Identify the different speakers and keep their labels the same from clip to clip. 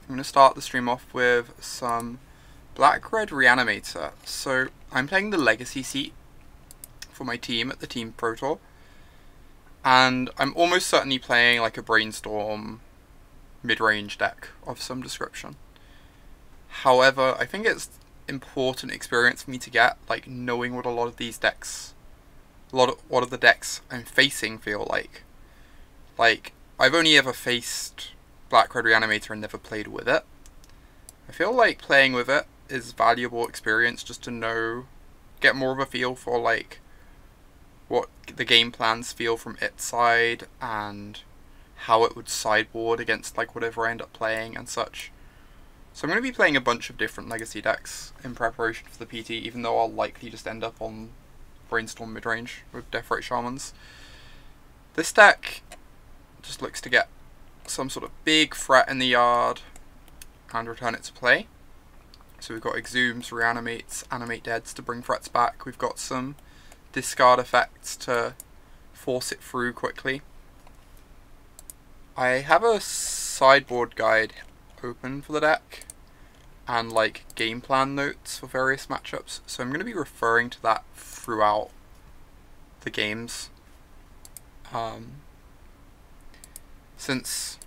Speaker 1: going to start the stream off with some BR Reanimator. So I'm playing the Legacy seat for my team at the Team Pro Tour, and I'm almost certainly playing like a Brainstorm mid-range deck of some description. However, I think it's important experience for me to get, like knowing what a lot of these decks, what of the decks I'm facing feel like. Like, I've only ever faced BR Reanimator and never played with it. I feel like playing with it is valuable experience just to know, get more of a feel for like what the game plans feel from its side and how it would sideboard against like whatever I end up playing and such. So I'm going to be playing a bunch of different Legacy decks in preparation for the PT, even though I'll likely just end up on Brainstorm midrange with Death Ray Shamans. This deck just looks to get some sort of big threat in the yard and return it to play. So we've got Exhumes, Reanimates, Animate Deads to bring threats back. We've got some discard effects to force it through quickly. I have a sideboard guide open for the deck and like game plan notes for various matchups, so I'm going to be referring to that throughout the games. Since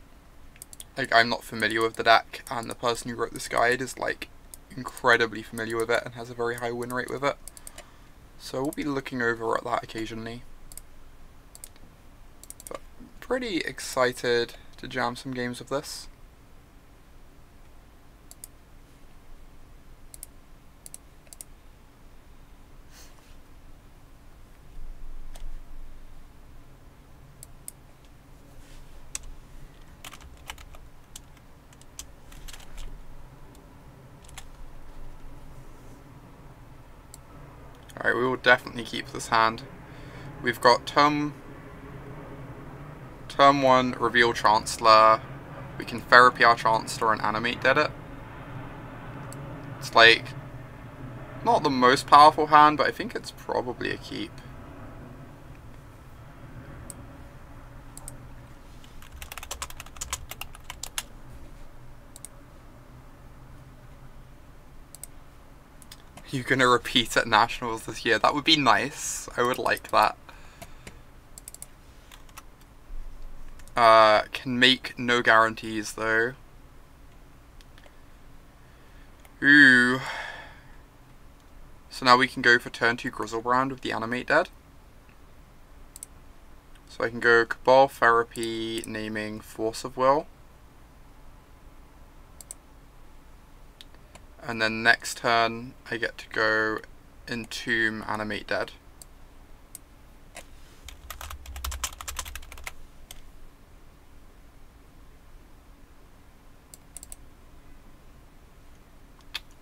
Speaker 1: like I'm not familiar with the deck and the person who wrote this guide is like incredibly familiar with it and has a very high win rate with it, so we'll be looking over at that occasionally. But pretty excited to jam some games of this. Alright, we will definitely keep this hand. We've got turn 1, reveal Chancellor. We can therapy our Chancellor and animate dead it. It's like not the most powerful hand, but I think it's probably a keep. You're gonna repeat at Nationals this year. That would be nice. I would like that. Can make no guarantees though. Ooh. So now we can go for turn 2 Griselbrand with the Animate Dead. So I can go Cabal Therapy, naming Force of Will. And then next turn, I get to go Entomb, Animate Dead.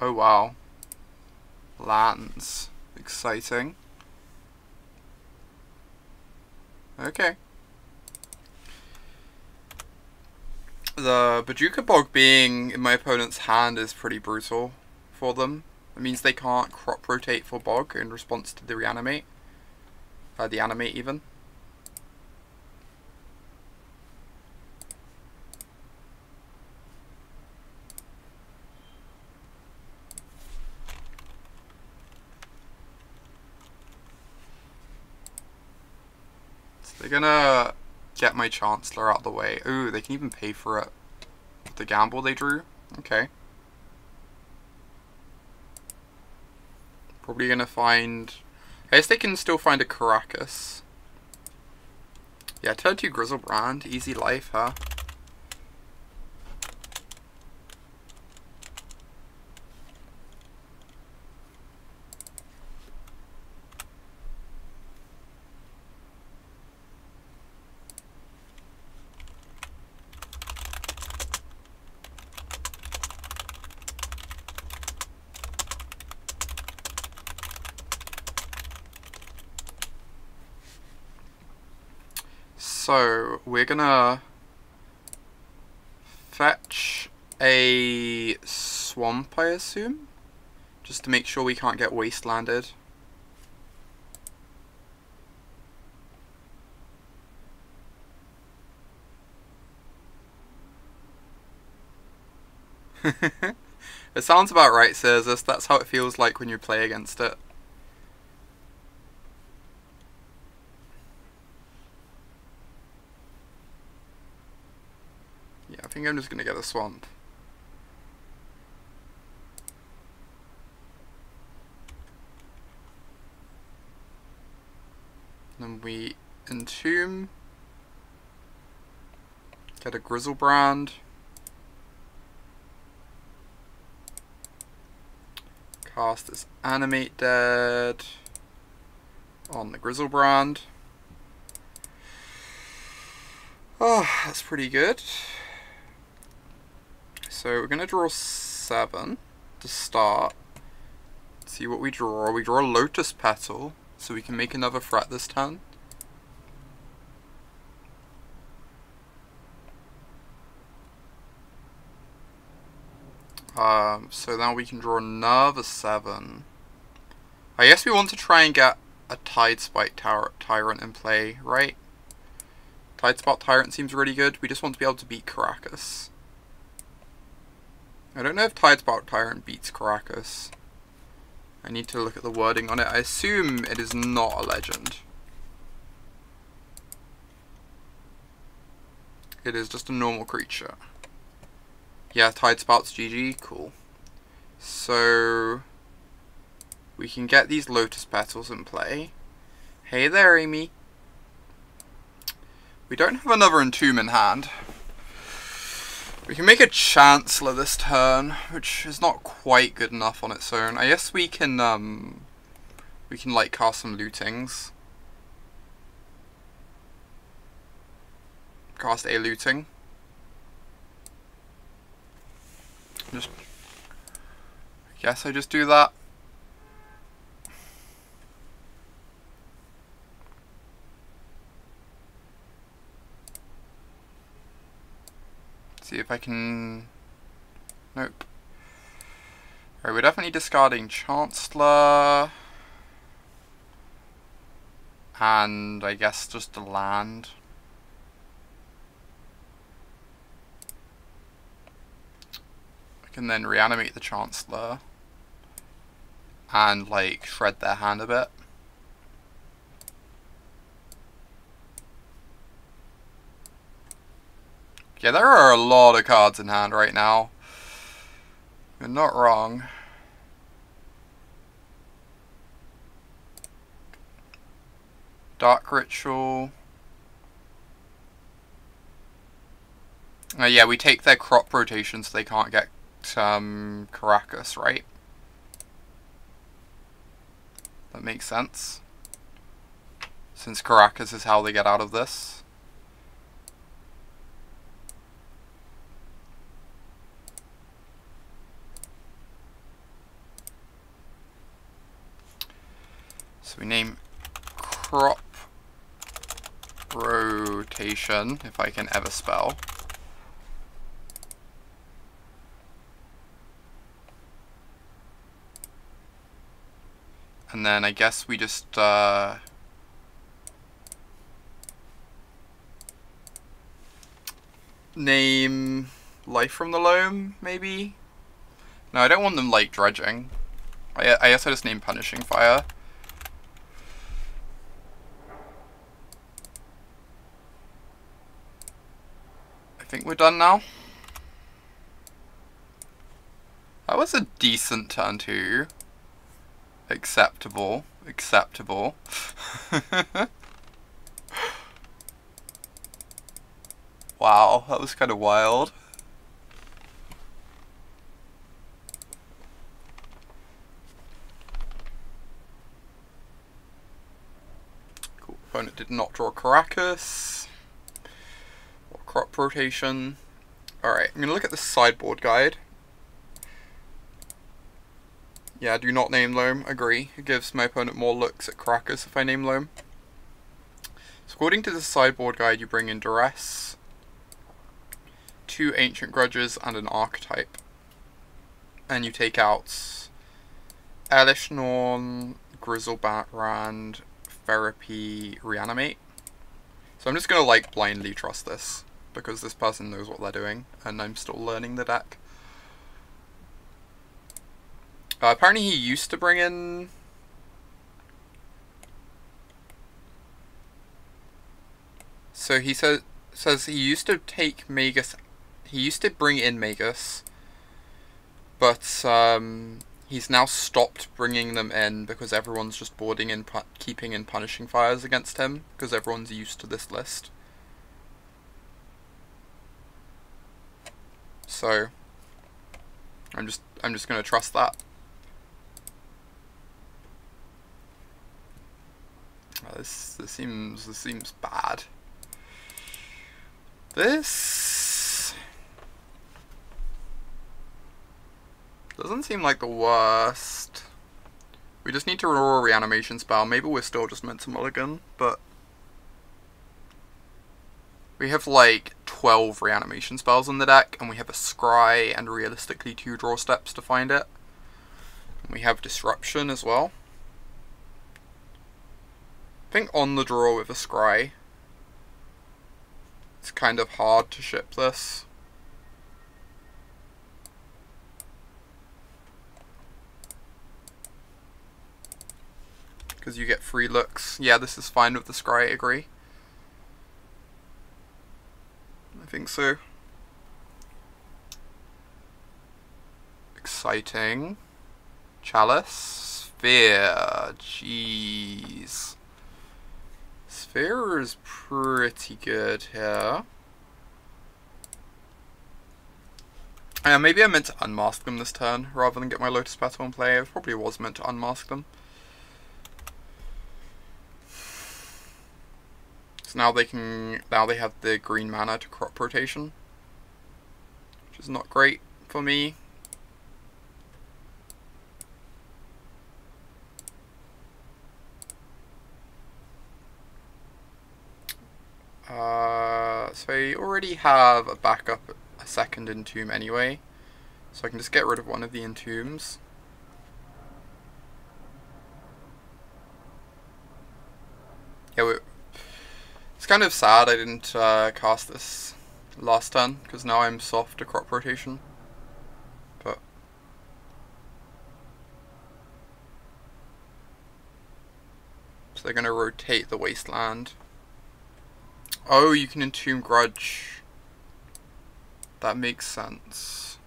Speaker 1: Oh wow. Lands. Exciting. Okay. The Bojuka Bog being in my opponent's hand is pretty brutal for them. It means they can't crop rotate for Bog in response to the Reanimate. The Animate even. So they're gonna get my Chancellor out of the way. Ooh, they can even pay for it with the gamble they drew. Okay. Probably gonna find... I guess they can still find a Caracas. Yeah, turn 2 Griselbrand. Easy life, huh? So, we're gonna fetch a swamp, I assume? Just to make sure we can't get wastelanded. It sounds about right, Cezus. That's how it feels like when you play against it. Yeah, I think I'm just gonna get a swamp. Then we entomb. Get a Griselbrand. Cast this Animate Dead on the Griselbrand. Oh, that's pretty good. So we're going to draw 7 to start. Let's see what we draw. We draw a Lotus Petal, so we can make another threat this turn. So now we can draw another 7. I guess we want to try and get a Tidespite Tyrant in play, right? Tidespite Tyrant seems really good. We just want to be able to beat Caracas. I don't know if Tidespite Tyrant beats Caracas. I need to look at the wording on it. I assume it is not a legend. It is just a normal creature. Yeah, Tidespite's GG. Cool. So we can get these Lotus Petals in play. Hey there, Amy. We don't have another Entomb in hand. We can make a Chancellor this turn, which is not quite good enough on its own. I guess we can like cast some Lootings. Cast a Looting. I guess I just do that. See if I can... Nope. Alright, we're definitely discarding Chancellor. And I guess just a land. I can then reanimate the Chancellor. And like shred their hand a bit. Yeah, there are a lot of cards in hand right now. You're not wrong. Dark Ritual. Yeah, we take their crop rotation so they can't get Caracas, right? That makes sense. Since Caracas is how they get out of this. So we name crop rotation, if I can ever spell. And then I guess we just name Life from the Loam, maybe? No, I don't want them like dredging. I guess I just name Punishing Fire. I think we're done now. That was a decent turn too. Acceptable. Acceptable. Wow, that was kind of wild. Cool. Opponent did not draw Caracas. Or crop rotation. Alright, I'm going to look at the sideboard guide. Yeah, do not name Loam. Agree. It gives my opponent more looks at Caracas if I name Loam. So according to the sideboard guide, you bring in Duress, 2 Ancient Grudges, and an Archetype. And you take out Elish Norn, Griselbrand, Therapy, Reanimate. So I'm just going to like blindly trust this, because this person knows what they're doing, and I'm still learning the deck. Apparently he used to bring in... So he says he used to take Magus... He used to bring in Magus, but he's now stopped bringing them in because everyone's just boarding in, keeping and punishing fires against him because everyone's used to this list. So I'm just gonna trust that. This seems bad. This doesn't seem like the worst. We just need to roll a reanimation spell. Maybe we're still just meant to mulligan, but we have like 12 reanimation spells in the deck, and we have a scry and realistically 2 draw steps to find it. And we have disruption as well. I think on the draw with a scry, it's kind of hard to ship this. Because you get free looks. Yeah, this is fine with the scry, I agree. I think so. Exciting. Chalice. Sphere. Jeez. Sphere is pretty good here. Maybe I meant to unmask them this turn rather than get my Lotus Petal in play. I probably was meant to unmask them. So now they have the green mana to crop rotation, which is not great for me. So I already have a backup, a second Entomb anyway, so I can just get rid of one of the Entombs. Yeah, it's kind of sad I didn't cast this last turn, because now I'm soft to crop rotation. But so they're going to rotate the Wasteland. Oh, you can Entomb Grudge. That makes sense.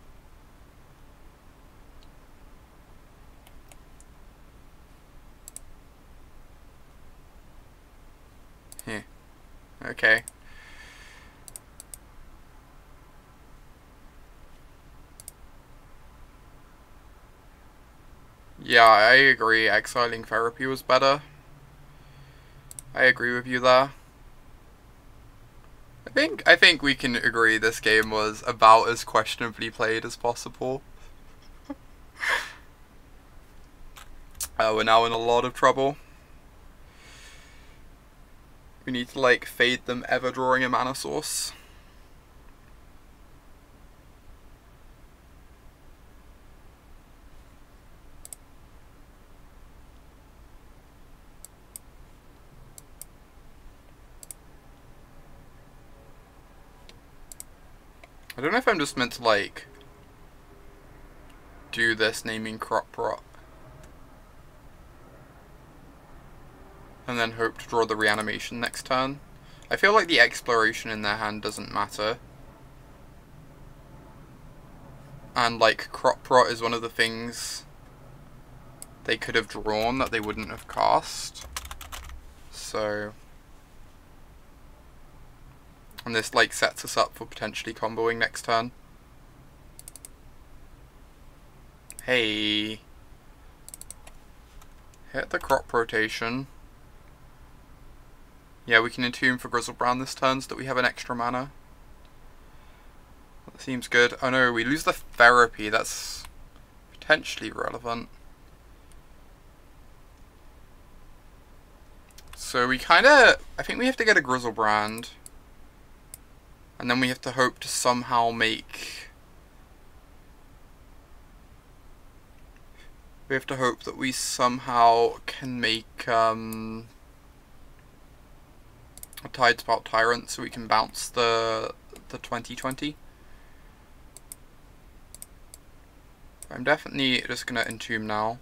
Speaker 1: Here. Okay. Yeah, I agree. Exiling Therapy was better. I agree with you there. I think we can agree this game was about as questionably played as possible. We're now in a lot of trouble. We need to like fade them ever drawing a mana source. I don't know if I'm just meant to like do this naming crop rot and then hope to draw the reanimation next turn. I feel like the exploration in their hand doesn't matter. And like crop rot is one of the things they could have drawn that they wouldn't have cast. So, and this like sets us up for potentially comboing next turn. Hey. Hit the crop rotation. Yeah, we can Entomb for Griselbrands this turn so that we have an extra mana. That seems good. Oh no, we lose the Therapy. That's potentially relevant. So we kinda... I think we have to get a Griselbrand. And then we have to hope to somehow make... We have to hope that we somehow can make a Tidespout Tyrant so we can bounce the 2020. I'm definitely just gonna entomb now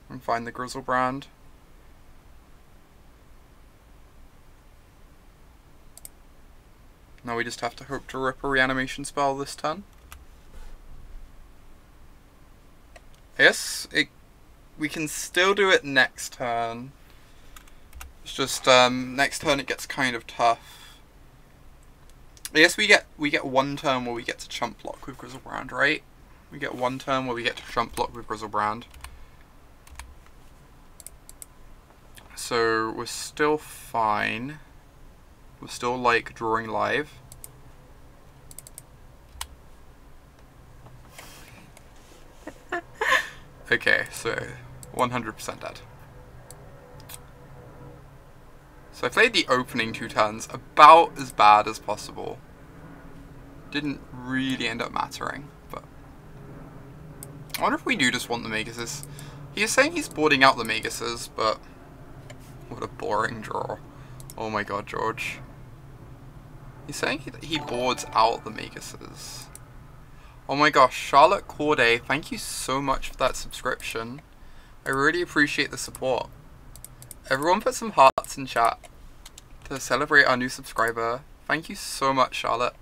Speaker 1: and find the Griselbrand. Now we just have to hope to rip a reanimation spell this turn. Yes, we can still do it next turn. It's just next turn it gets kind of tough. I guess we get one turn where we get to chump block with Griselbrand, right? We get one turn where we get to chump block with Griselbrand. So we're still fine. We're still like drawing live. Okay, so 100% dead. So I played the opening 2 turns about as bad as possible. Didn't really end up mattering, but I wonder if we do just want the Maguses. He's saying he's boarding out the Maguses, but what a boring draw. Oh my god, George. He's saying he boards out the Maguses. Oh my gosh, Charlotte Corday, thank you so much for that subscription. I really appreciate the support. Everyone put some hearts in chat to celebrate our new subscriber. Thank you so much, Charlotte.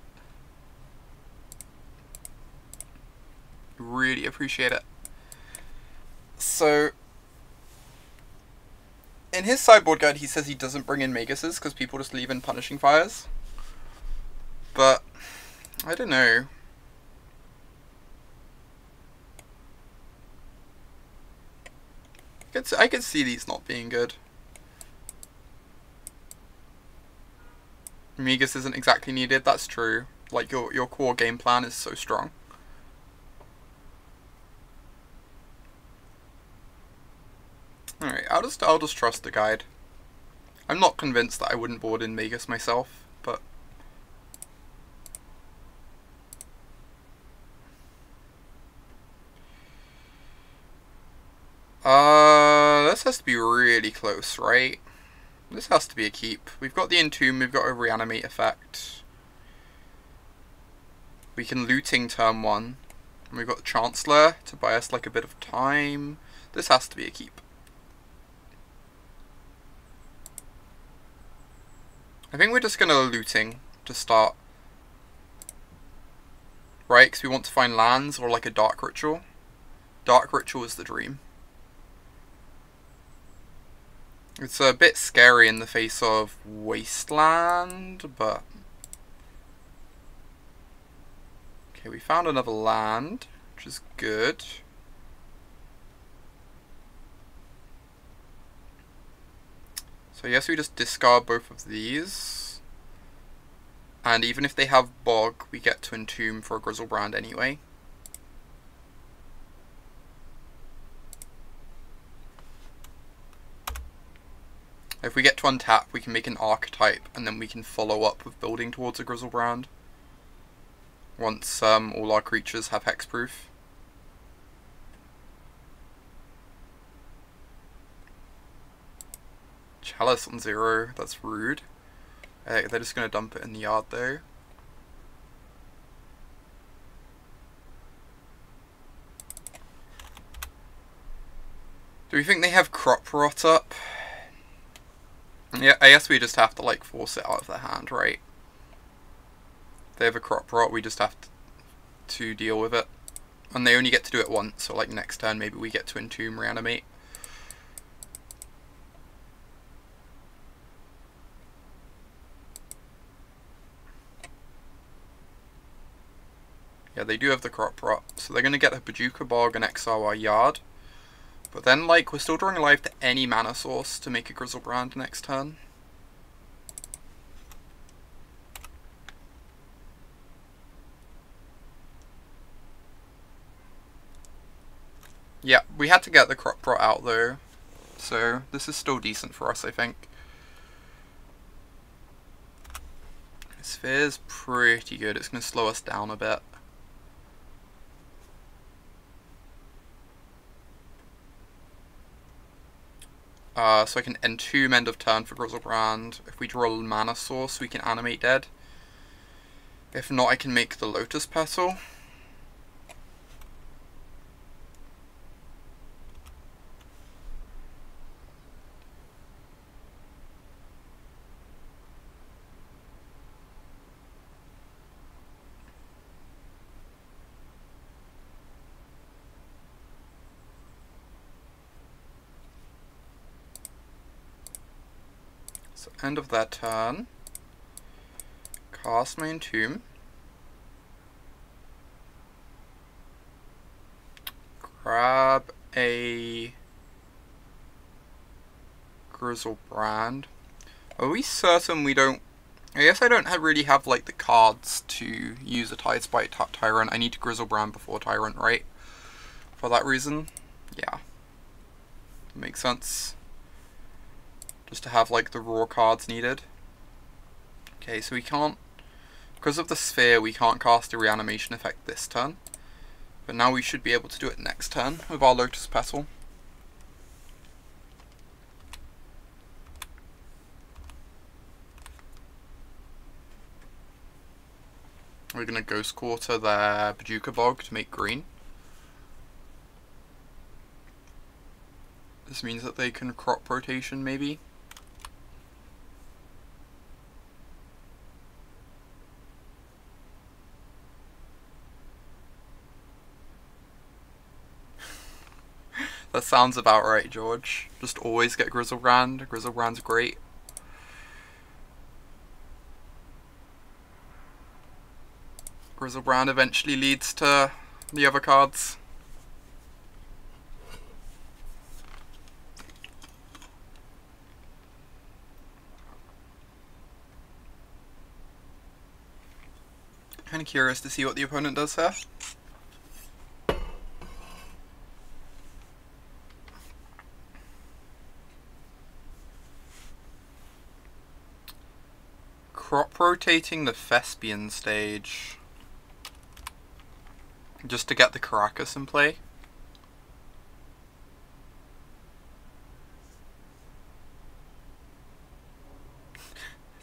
Speaker 1: Really appreciate it. So, in his sideboard guide, he says he doesn't bring in Maguses because people just leave in Punishing Fires. But, I don't know. I could see these not being good. Magus isn't exactly needed, that's true. Like, your core game plan is so strong. Alright, I'll just trust the guide. I'm not convinced that I wouldn't board in Magus myself, but this has to be really close, right? This has to be a keep. We've got the Entomb, we've got a Reanimate effect. We can looting turn 1. And we've got the Chancellor to buy us like a bit of time. This has to be a keep. I think we're just gonna looting to start. Right, because we want to find lands or like a Dark Ritual. Dark Ritual is the dream. It's a bit scary in the face of Wasteland, but okay, we found another land, which is good. So I guess we just discard both of these. And even if they have Bog, we get to Entomb for a Griselbrand anyway. If we get to untap, we can make an Archetype, and then we can follow up with building towards a Griselbrand. Once all our creatures have hexproof. Chalice on 0, that's rude. They're just going to dump it in the yard though. Do we think they have Crop Rot up? Yeah, I guess we just have to like force it out of their hand, right? If they have a Crop Rot, we just have to deal with it. And they only get to do it once, so like next turn maybe we get to Entomb Reanimate. Yeah, they do have the Crop Rot, so they're going to get a Bajuka Bog and exile our yard. But then, like, we're still drawing live to any mana source to make a Griselbrand next turn. Yeah, we had to get the Crop Rot out though, so this is still decent for us, I think. Sphere's pretty good, it's going to slow us down a bit. So I can Entomb end of turn for Griselbrand. If we draw a mana source, we can animate dead. If not, I can make the Lotus Petal. So end of their turn. Cast my Entomb. Grab a Griselbrand. Are we certain we don't... I guess I don't really have like the cards to use a Tidespite Tyrant. I need to Griselbrand before Tyrant, right? For that reason, yeah. Makes sense. Just to have like the raw cards needed. Okay, so we can't... Because of the sphere, we can't cast a reanimation effect this turn. But now we should be able to do it next turn with our Lotus Petal. We're going to Ghost Quarter their Bajuka Bog to make green. This means that they can crop rotation, maybe. That sounds about right, George. Just always get Griselbrand. Griselbrand's great. Griselbrand eventually leads to the other cards. Kind of curious to see what the opponent does here. Crop rotating the Thespian stage. Just to get the Caracas in play.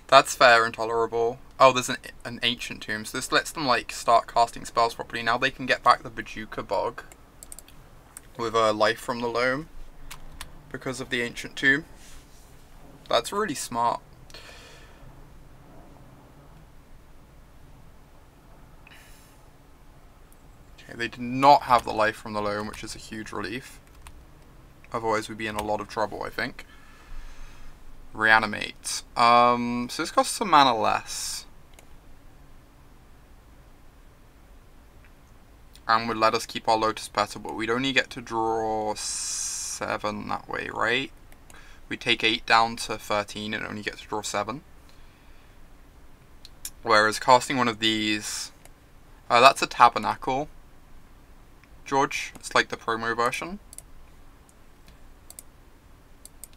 Speaker 1: That's fair and tolerable. Oh, there's an Ancient Tomb, so this lets them like start casting spells properly. Now they can get back the Bajuka Bog with a life from the loam because of the Ancient Tomb. That's really smart. Okay, they did not have the life from the loam, which is a huge relief. Otherwise we'd be in a lot of trouble, I think. Reanimate. So this costs some mana less. And would let us keep our Lotus Petal, but we'd only get to draw 7 that way, right? We take 8 down to 13 and only get to draw 7. Whereas casting one of these... that's a Tabernacle, George. It's like the promo version.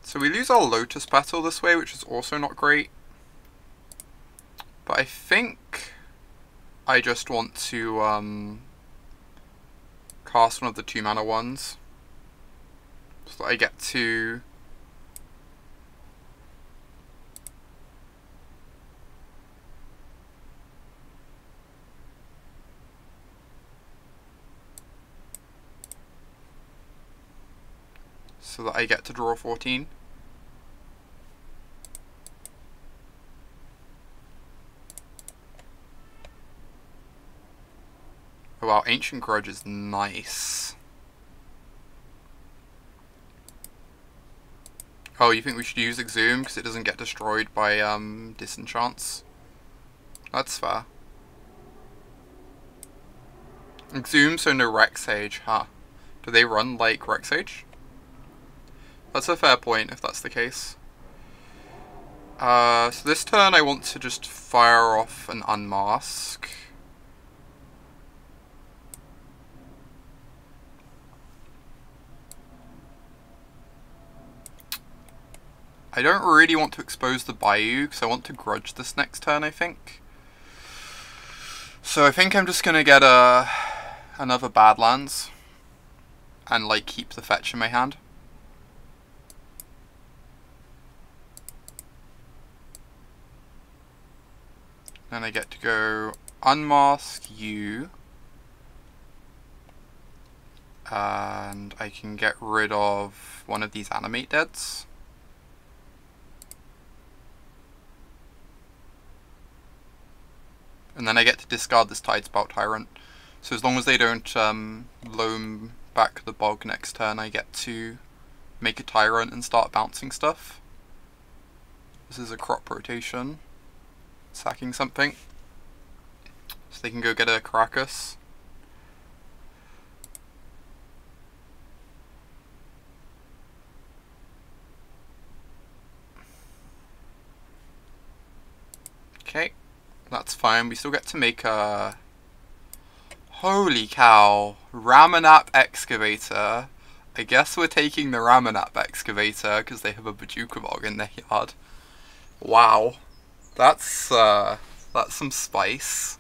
Speaker 1: So we lose our Lotus Petal this way, which is also not great. But I think I just want to cast one of the 2 mana ones. So that I get to... So that I get to draw 14. Oh wow, Ancient Grudge is nice. Oh, you think we should use Exhume because it doesn't get destroyed by disenchants? That's fair. Exhume, so no Rexage, huh? Do they run like Rexage? That's a fair point if that's the case. So this turn I want to just fire off an Unmask. I don't really want to expose the Bayou because I want to grudge this next turn, I think. So I think I'm just going to get another Badlands and like keep the fetch in my hand. Then I get to go unmask you, and I can get rid of one of these Animate Deads. And then I get to discard this Tidespout Tyrant. So as long as they don't loam back the bog next turn, I get to make a Tyrant and start bouncing stuff. This is a crop rotation. Sacking something. So they can go get a Caracas. Okay, that's fine. We still get to make a... Holy cow! Ramanap Excavator. I guess we're taking the Ramanap Excavator because they have a Bajukavog in their yard. Wow. That's some spice.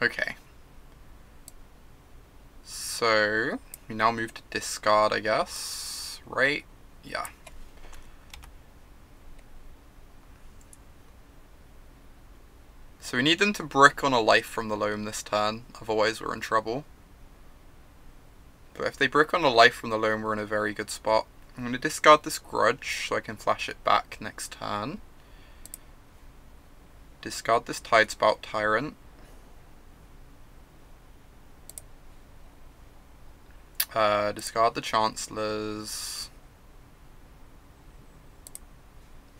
Speaker 1: Okay. So, we now move to discard, I guess. Right? Yeah. So we need them to brick on a life from the loam this turn, otherwise we're in trouble. But if they brick on a life from the loam, we're in a very good spot. I'm going to discard this Grudge so I can flash it back next turn. Discard this Tidespout Tyrant. Discard the Chancellors.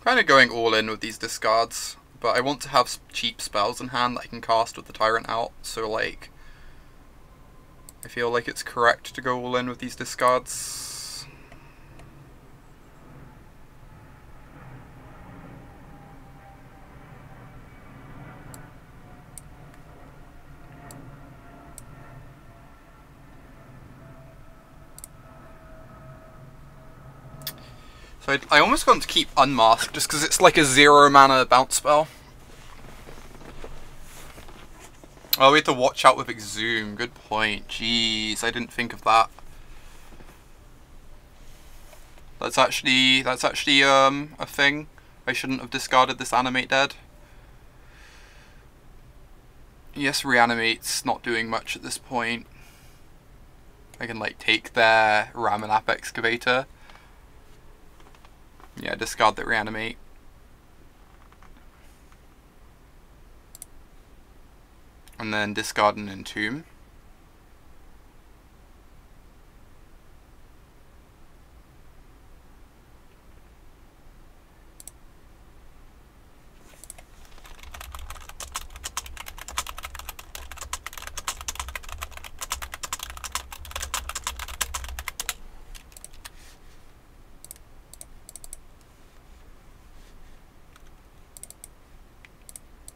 Speaker 1: Kind of going all in with these discards, but I want to have cheap spells in hand that I can cast with the Tyrant out, so like, I feel like it's correct to go all in with these discards. So I almost want to keep Unmasked just because it's like a 0 mana bounce spell. Oh, we have to watch out with Exhume. Good point. Jeez, I didn't think of that. That's actually a thing. I shouldn't have discarded this Animate Dead. Yes, Reanimate's not doing much at this point. I can like take their Ramanap Excavator. Yeah, discard that Reanimate. And then discard an Entomb.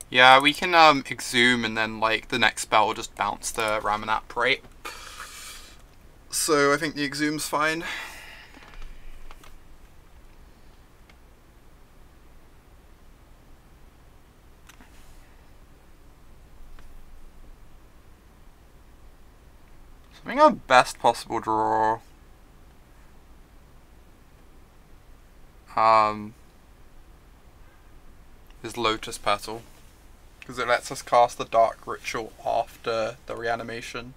Speaker 1: Yeah, we can Exhume and then like the next spell will just bounce the Ramanap, right? So I think the Exhume's fine. So I think our best possible draw is Lotus Petal, because it lets us cast the Dark Ritual after the reanimation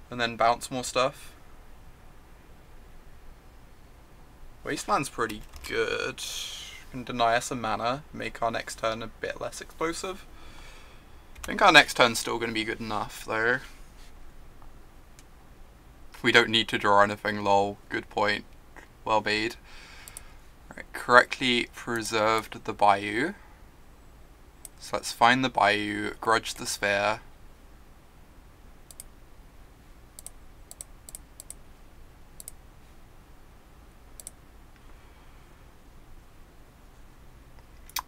Speaker 1: and then bounce more stuff. Wasteland's pretty good. Can deny us a mana, make our next turn a bit less explosive. I think our next turn's still going to be good enough though. We don't need to draw anything, lol. Good point. Well made. Right, correctly preserved the Bayou. So let's find the Bayou, grudge the Sphere.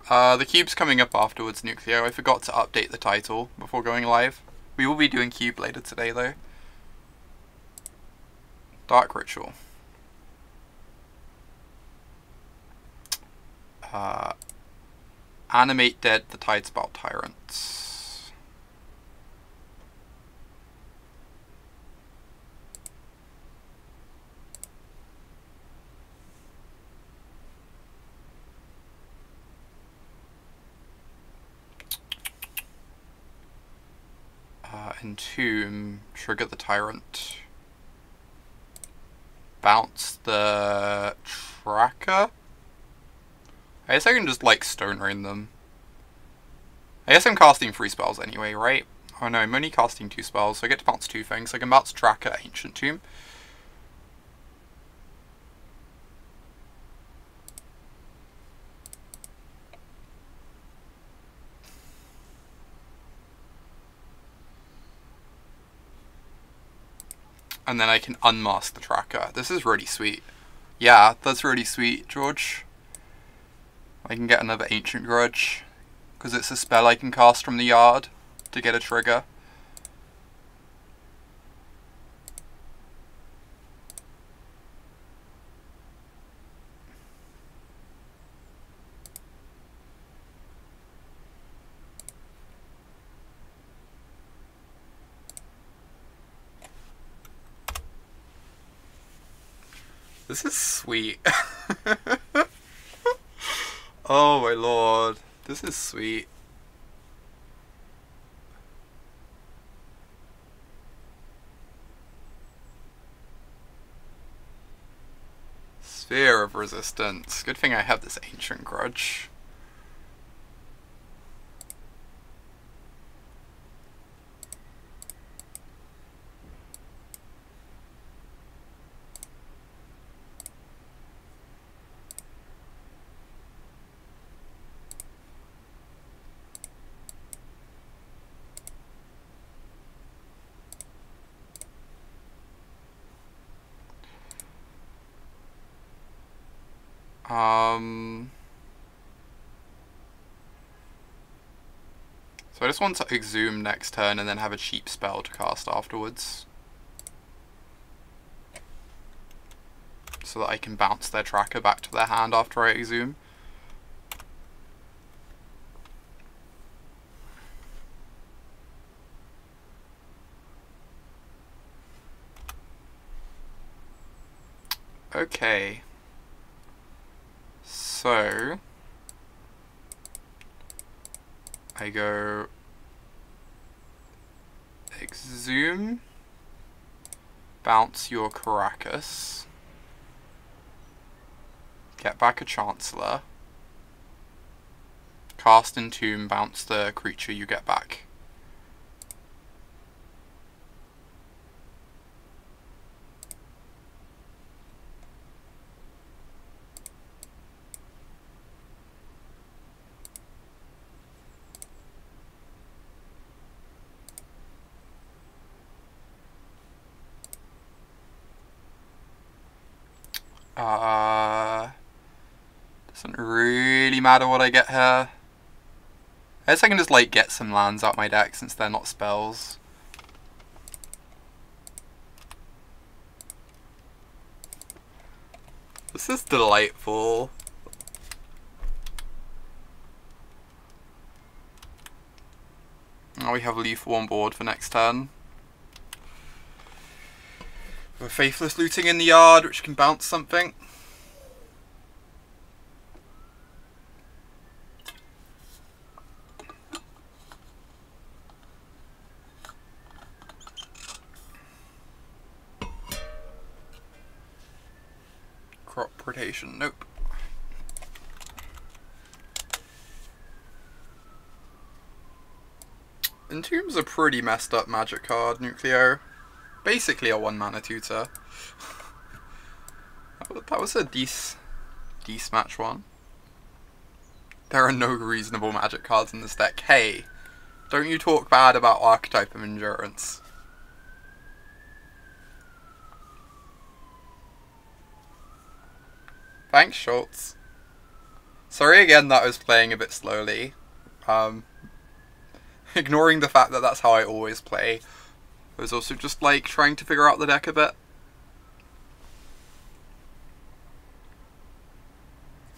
Speaker 1: The cube's coming up afterwards, Nucleo. I forgot to update the title before going live. We will be doing cube later today though. Dark Ritual. Animate Dead the Tidespout Tyrants. Entomb, trigger the Tyrant. Bounce the Tracker. I guess I can just like Stone Rain them. I guess I'm casting free spells anyway, right? Oh no, I'm only casting 2 spells, so I get to bounce 2 things. I can bounce Tracker, Ancient Tomb. And then I can unmask the Tracker. This is really sweet. Yeah, that's really sweet, George. I can get another Ancient Grudge, because it's a spell I can cast from the yard to get a trigger. This is sweet. Oh my lord. This is sweet. Sphere of Resistance. Good thing I have this Ancient Grudge. So I just want to Exhume next turn and then have a cheap spell to cast afterwards. So that I can bounce their Tracker back to their hand after I Exhume. Okay. So I go Exhume, bounce your Caracas, get back a Chancellor, cast Entomb, bounce the creature you get back. Doesn't really matter what I get here. I guess I can just like get some lands out my deck since they're not spells. This is delightful. Now we have lethal on board for next turn. We're Faithless Looting in the yard, which can bounce something. Crop Predation, nope. Entomb's a pretty messed up magic card, Nucleo. Basically a 1-mana tutor. That was a decent match one. There are no reasonable magic cards in this deck. Hey, don't you talk bad about Archetype of Endurance. Thanks, Schultz. Sorry again that I was playing a bit slowly. Ignoring the fact that that's how I always play. I was also just like trying to figure out the deck a bit.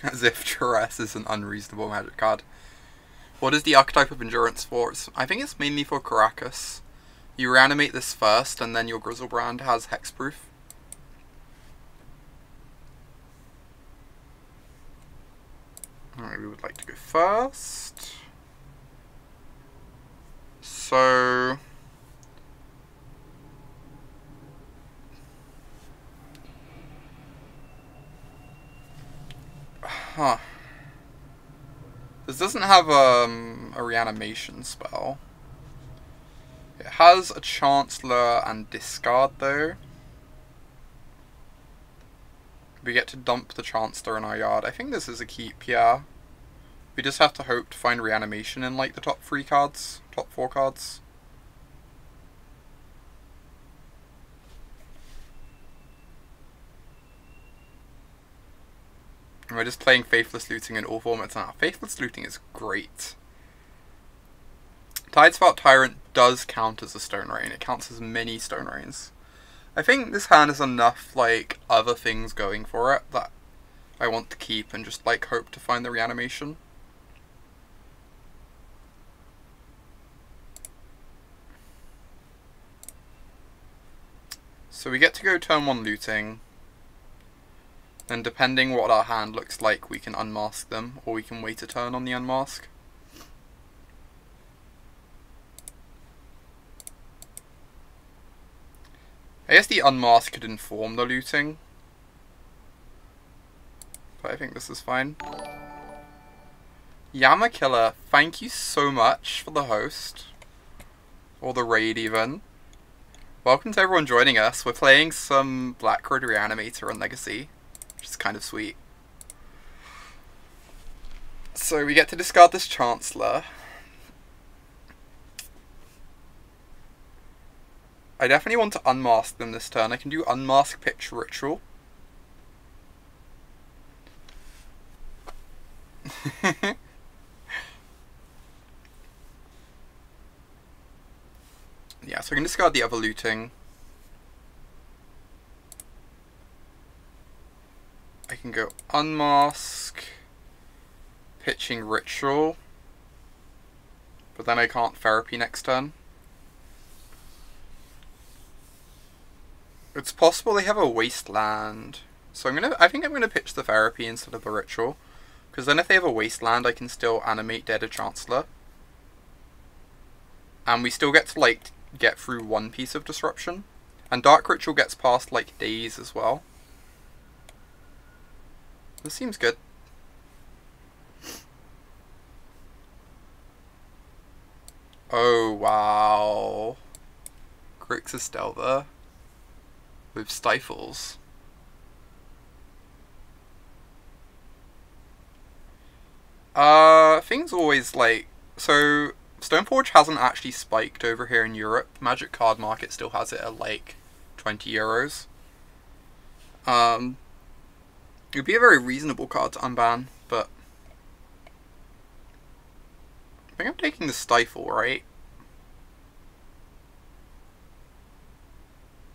Speaker 1: As if Duress is an unreasonable magic card. What is the Archetype of Endurance for? I think it's mainly for Caracas. You reanimate this first and then your Griselbrand has hexproof. Alright, we would like to go first. So this doesn't have a reanimation spell. It has a Chancellor and discard though. We get to dump the Chancellor in our yard. I think this is a keep, yeah. We just have to hope to find Reanimation in like the top 4 cards. And we're just playing Faithless Looting in all formats now. Faithless Looting is great. Tidespout Tyrant does count as a Stone Rain. It counts as many Stone Rains. I think this hand has enough like other things going for it that I want to keep and just like hope to find the Reanimation. So we get to go turn 1 looting. And depending what our hand looks like, we can unmask them, or we can wait a turn on the unmask. I guess the unmask could inform the looting, but I think this is fine. Yama Killer, thank you so much for the host, or the raid even. Welcome to everyone joining us. We're playing some Black Red Reanimator on Legacy, which is kind of sweet. So we get to discard this Chancellor. I definitely want to unmask them this turn. I can do Unmask Picture Ritual. Yeah, so I can discard the other looting. I can go Unmask, Pitching Ritual, but then I can't Therapy next turn. It's possible they have a Wasteland, so I think I'm gonna pitch the Therapy instead of the Ritual, because then if they have a Wasteland, I can still animate Dead Chancellor, and we still get to like get through one piece of disruption, and Dark Ritual gets past like days as well. This seems good. Oh wow, Grixis Delver with Stifles. Things always like, so Stoneforge hasn't actually spiked over here in Europe. Magic Card Market still has it at like 20 euros. It would be a very reasonable card to unban, but I think I'm taking the Stifle, right?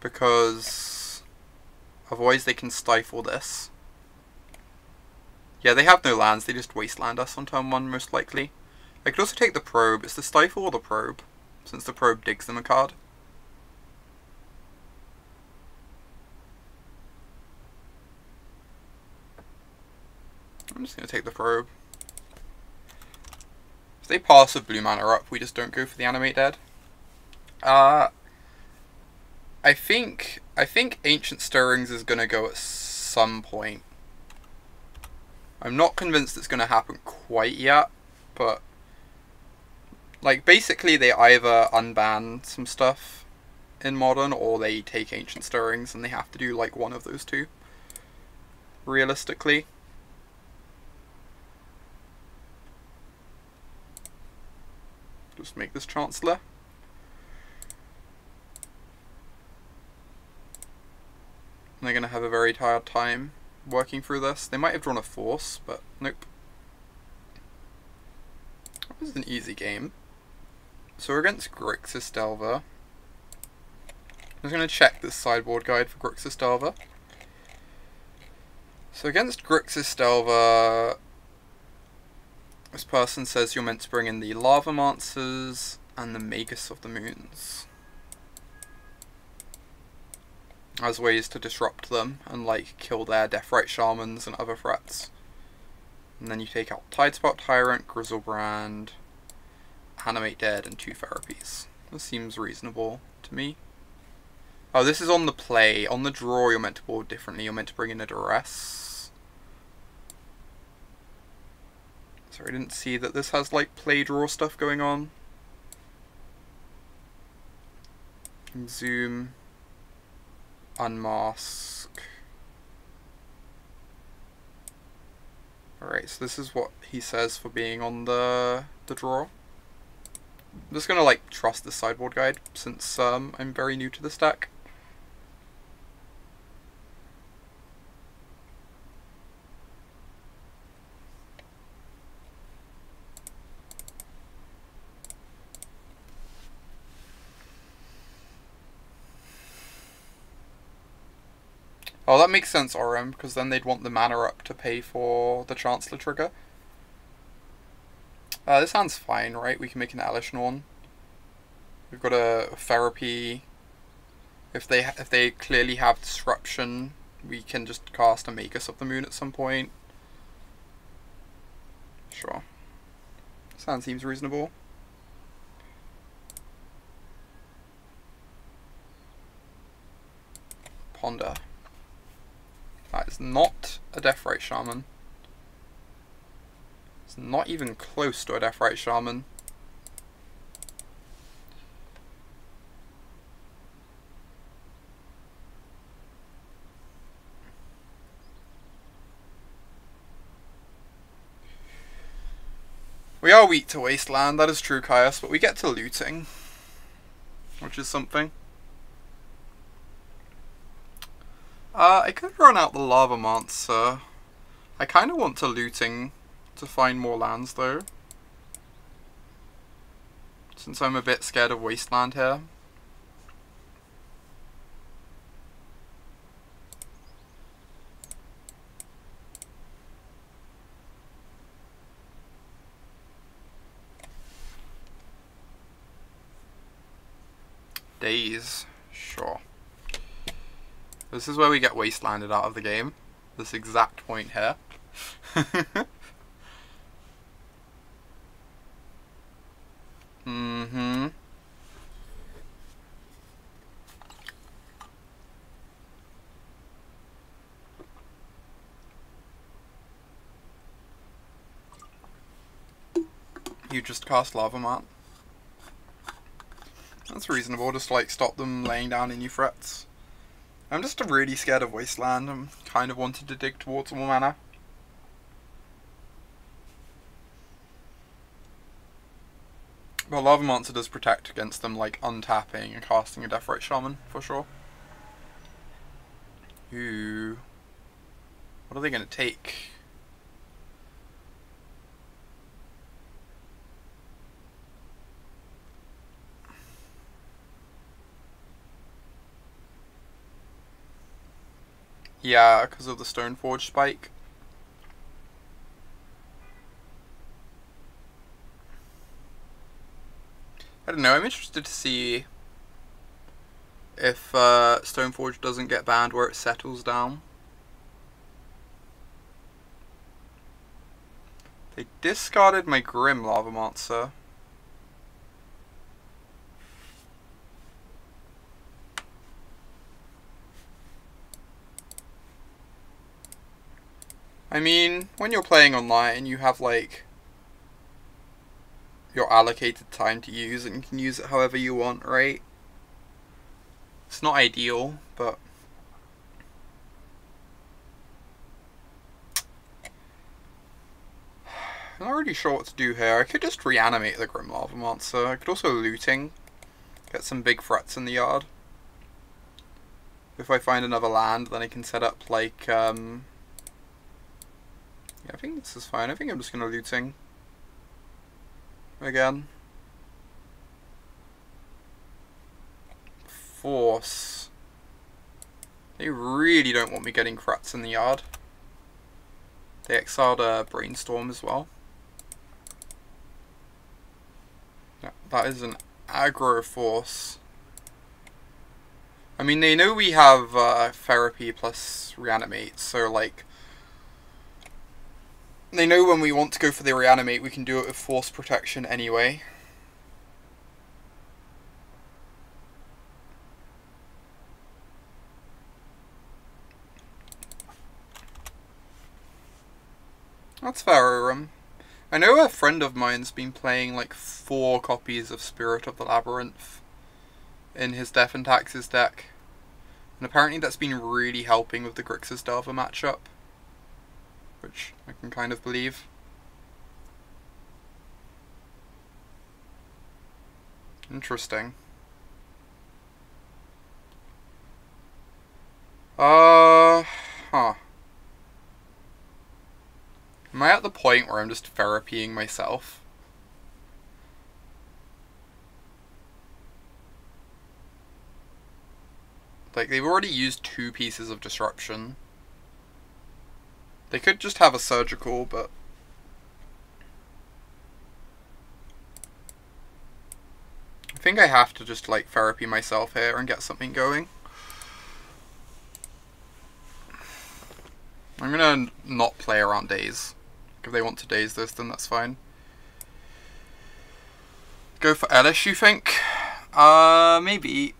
Speaker 1: Because otherwise they can stifle this. Yeah, they have no lands, they just wasteland us on turn 1 most likely. I could also take the Probe. It's the Stifle or the Probe, since the Probe digs them a card. I'm just going to take the Probe. If they pass with blue mana up, we just don't go for the Animate Dead. I think Ancient Stirrings is going to go at some point. I'm not convinced it's going to happen quite yet, but like basically they either unban some stuff in Modern or they take Ancient Stirrings, and they have to do like one of those two, realistically. Just make this Chancellor. And they're going to have a very hard time working through this. They might have drawn a Force, but nope. That was an easy game. So we're against Grixis Delver. I'm just going to check this sideboard guide for Grixis Delver. So against Grixis Delver, this person says you're meant to bring in the Lavamancers and the Magus of the Moons as ways to disrupt them and like kill their Deathrite Shamans and other threats. And then you take out Tidespout Tyrant, Griselbrand, Animate Dead, and 2 therapies. This seems reasonable to me. Oh, this is on the play. On the draw, you're meant to board differently. You're meant to bring in a Duress. Sorry, I didn't see that this has like play draw stuff going on. Zoom, unmask. Alright, so this is what he says for being on the draw. I'm just gonna like trust the sideboard guide since I'm very new to this deck. Oh, that makes sense, RM, because then they'd want the mana up to pay for the Chancellor trigger. This hand's fine, right? We can make an Elish Norn. We've got a therapy. If they clearly have disruption, we can just cast a Magus of the Moon at some point. Sure. This hand seems reasonable. Ponder. That is not a Deathrite Shaman. It's not even close to a Deathrite Shaman. We are weak to Wasteland, that is true, Caius, but we get to looting, which is something. I could run out the Lava Monster. I kind of want to looting to find more lands though, since I'm a bit scared of Wasteland here. Days, sure. This is where we get Wastelanded out of the game. This exact point here. Mm-hmm. You just cast Lava Mart. That's reasonable, just to like stop them laying down any threats. I'm just really scared of Wasteland. I'm kind of wanted to dig towards more mana. But Lava Monster does protect against them like untapping and casting a Deathrite Shaman, for sure. Ooh. What are they going to take? Yeah, because of the Stoneforge spike. I don't know, I'm interested to see if Stoneforge doesn't get banned where it settles down. They discarded my Grim Lava Monster. I mean, when you're playing online, you have like your allocated time to use, and you can use it however you want, right? It's not ideal, but I'm not really sure what to do here. I could just reanimate the Grim Lava Monster. I could also looting, get some big threats in the yard. If I find another land, then I can set up like yeah, I think this is fine. I think I'm just gonna looting again. Force. They really don't want me getting crats in the yard. They exiled a Brainstorm as well. Yeah, that is an aggro force. I mean, they know we have therapy plus reanimate, so like they know when we want to go for the reanimate, we can do it with force protection anyway. That's fair, I know a friend of mine's been playing like 4 copies of Spirit of the Labyrinth in his Death and Taxes deck. And apparently that's been really helping with the Griselbrands matchup, which I can kind of believe. Interesting. Huh. Am I at the point where I'm just therapying myself? Like, they've already used 2 pieces of disruption. They could just have a surgical, but... I think I have to just, like, therapy myself here and get something going. I'm gonna not play around days. If they want to daze this, then that's fine. Go for Elish, you think? Maybe.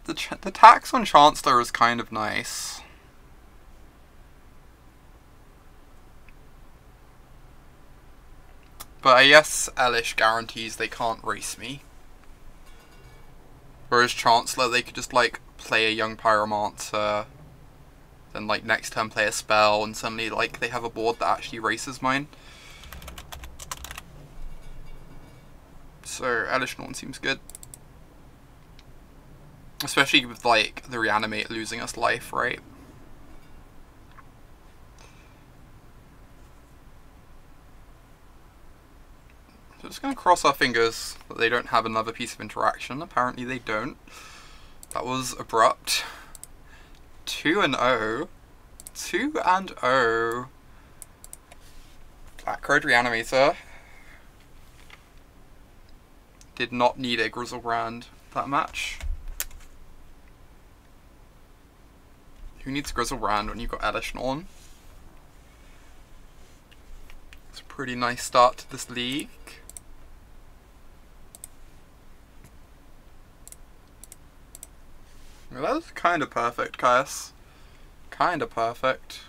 Speaker 1: The tax on Chancellor is kind of nice. But I guess Elish guarantees they can't race me. Whereas Chancellor, they could just, like, play a Young Pyromancer, then, like, next turn play a spell, and suddenly, like, they have a board that actually races mine. So, Elish Norn seems good. Especially with, like, the Reanimate losing us life, right? So just gonna cross our fingers that they don't have another piece of interaction. Apparently they don't. That was abrupt. 2-0. 2-0. Black Red Reanimator. Did not need a Griselbrand that match. Who needs Griselbrand when you've got Elish Norn? It's a pretty nice start to this league. Well, that was kind of perfect, Caius. Kind of perfect.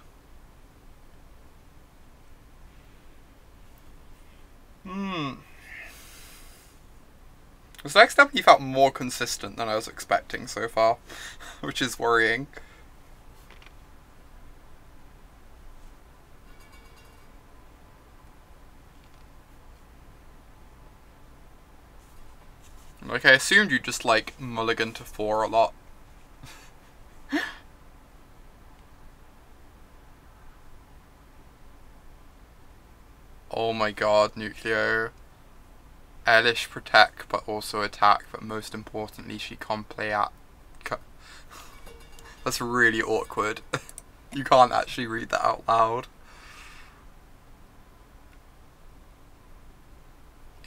Speaker 1: This deck's definitely felt more consistent than I was expecting so far, which is worrying. Like, I assumed you'd just, like, mulligan to 4 a lot. Oh my god, Nucleo. Elish protect, but also attack, but most importantly, she can't play at... That's really awkward. You can't actually read that out loud.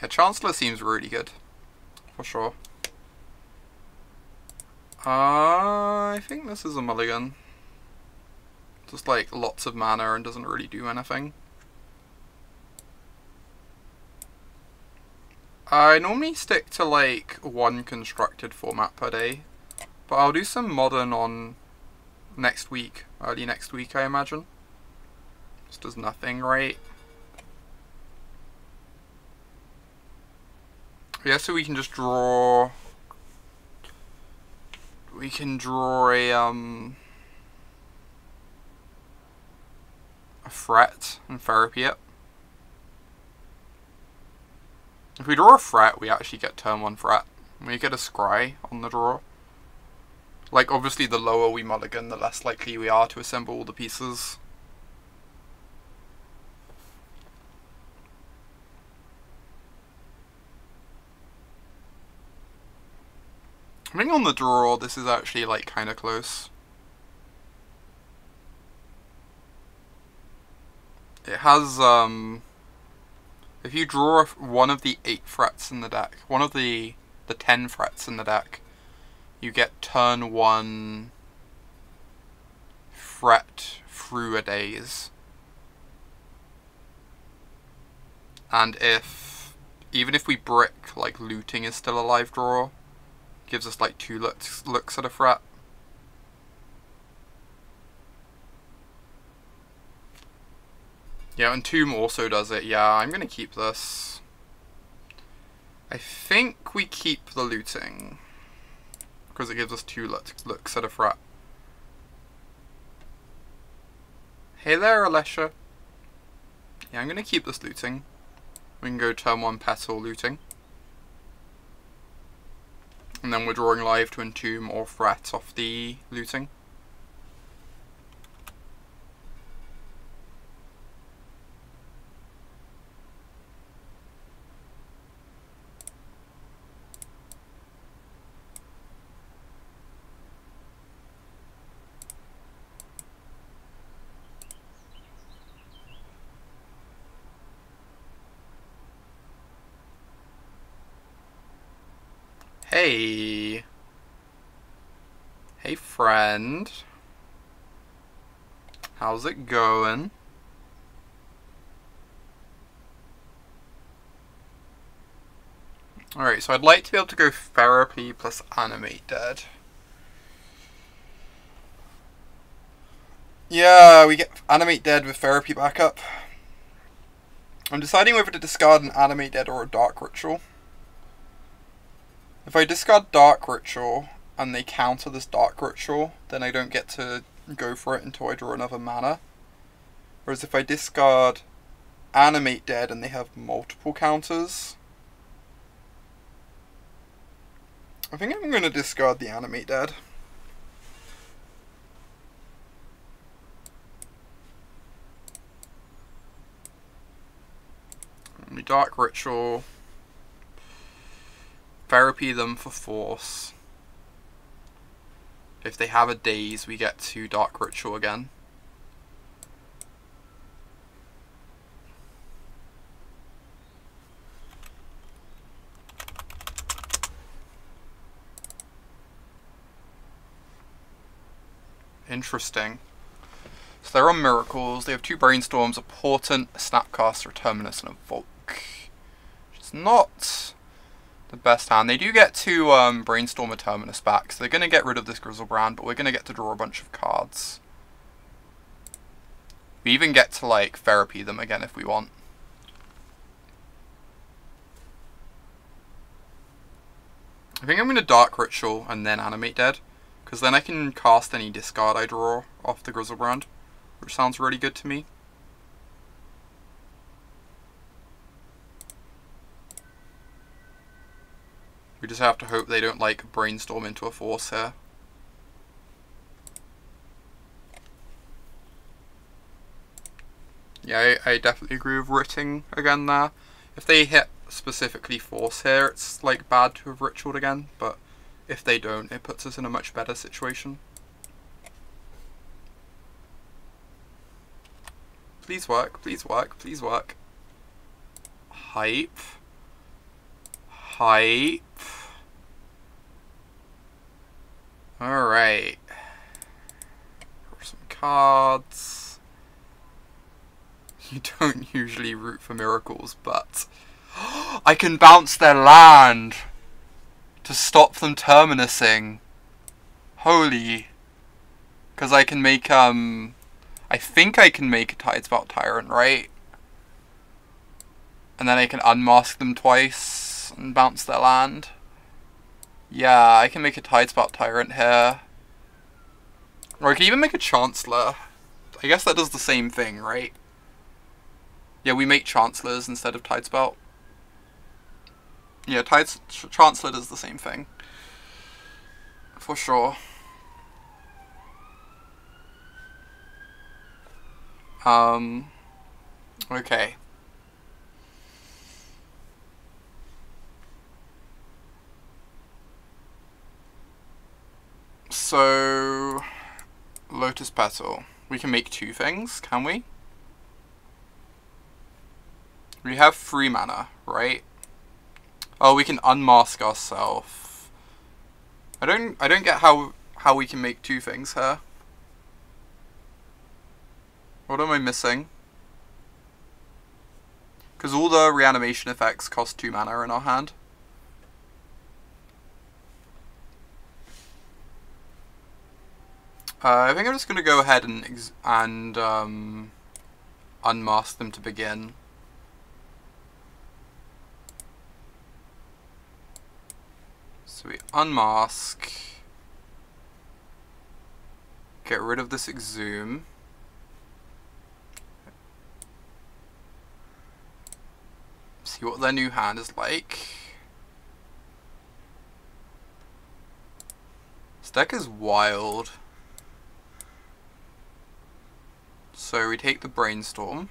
Speaker 1: Yeah, Chancellor seems really good. For sure. I think this is a mulligan. Just like lots of mana and doesn't really do anything. I normally stick to like 1 constructed format per day, but I'll do some modern on next week, early next week I imagine. This does nothing, right? Yeah, so we can just draw... We can draw a threat and therapy it. If we draw a threat, we actually get turn 1 threat. We get a scry on the draw. Like, obviously the lower we mulligan, the less likely we are to assemble all the pieces. I think on the draw, this is actually, like, kind of close. It has, if you draw one of the 8 threats in the deck, one of the 10 threats in the deck, you get turn 1 threat through a daze. And even if we brick, like, looting is still a live draw, gives us like 2 looks at a threat. Yeah, and Tomb also does it. Yeah, I'm gonna keep this. I think we keep the looting. because it gives us 2 looks at a threat. Hey there, Alessia. Yeah, I'm going to keep this looting. We can go turn 1 petal looting. And then we're drawing live to entomb or threat off the looting. Hey. Hey, friend. How's it going? Alright, so I'd like to be able to go therapy plus animate dead. Yeah, we get animate dead with therapy backup. I'm deciding whether to discard an animate dead or a dark ritual. If I discard Dark Ritual and they counter this Dark Ritual, then I don't get to go for it until I draw another mana. Whereas if I discard Animate Dead and they have multiple counters, I think I'm going to discard the Animate Dead. And the Dark Ritual. Therapy them for force. If they have a daze, we get to Dark Ritual again. Interesting. So they're on Miracles. They have 2 Brainstorms, a Portent, a Snapcaster, a Terminus, and a Volk. Which is not the best hand. They do get 2 Brainstorm or Terminus back, so they're going to get rid of this Griselbrand, but we're going to get to draw a bunch of cards. We even get to, like, therapy them again if we want. I think I'm going to Dark Ritual and then Animate Dead, because then I can cast any discard I draw off the Griselbrand, which sounds really good to me. We just have to hope they don't, like, brainstorm into a force here. Yeah, I definitely agree with Writting again there. If they hit specifically force here, it's, like, bad to have ritualed again, but if they don't, it puts us in a much better situation. Please work, please work, please work. Hype. Hype. Alright. Some cards. You don't usually root for miracles, but I can bounce their land to stop them terminusing. Holy. Because I can make, I think I can make a Tidespout Tyrant, right? And then I can unmask them twice and bounce their land. Yeah, I can make a Tidespout Tyrant here. Or I can even make a Chancellor. I guess that does the same thing, right? Yeah, we make Chancellors instead of Tidespout. Yeah, Chancellor does the same thing. For sure. Okay. So, Lotus Petal. We can make 2 things, can we? We have 3 mana, right? Oh, we can unmask ourselves. I don't get how we can make 2 things here. What am I missing? Because all the reanimation effects cost 2 mana in our hand. I think I'm just going to go ahead and unmask them to begin. So we unmask. Get rid of this Exhume. See what their new hand is like. This deck is wild. So we take the Brainstorm.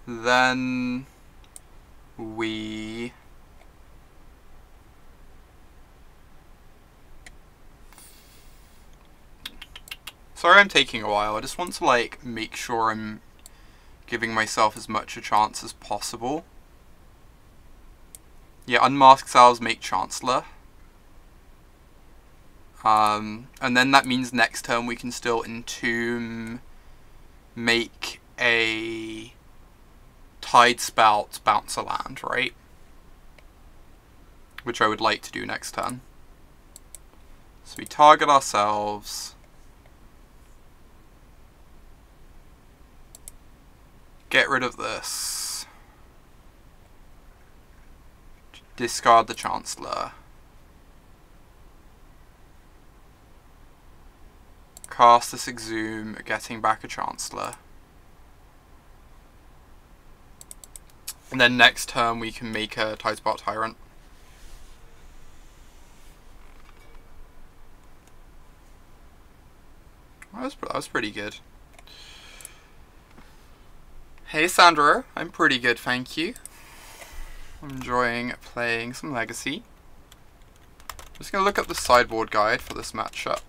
Speaker 1: Then we sorry I'm taking a while. I just want to like make sure I'm giving myself as much a chance as possible. Yeah, Unmask Cells make Chancellor. And then that means next turn we can still Entomb, make a Tide Spout, bounce a land, right? Which I would like to do next turn. So we target ourselves. Get rid of this. Discard the Chancellor. Cast this Exhume, getting back a Chancellor. And then next turn we can make a Tidespot Tyrant. That was pretty good. Hey Sandro, I'm pretty good, thank you. I'm enjoying playing some Legacy. I'm just going to look up the sideboard guide for this matchup.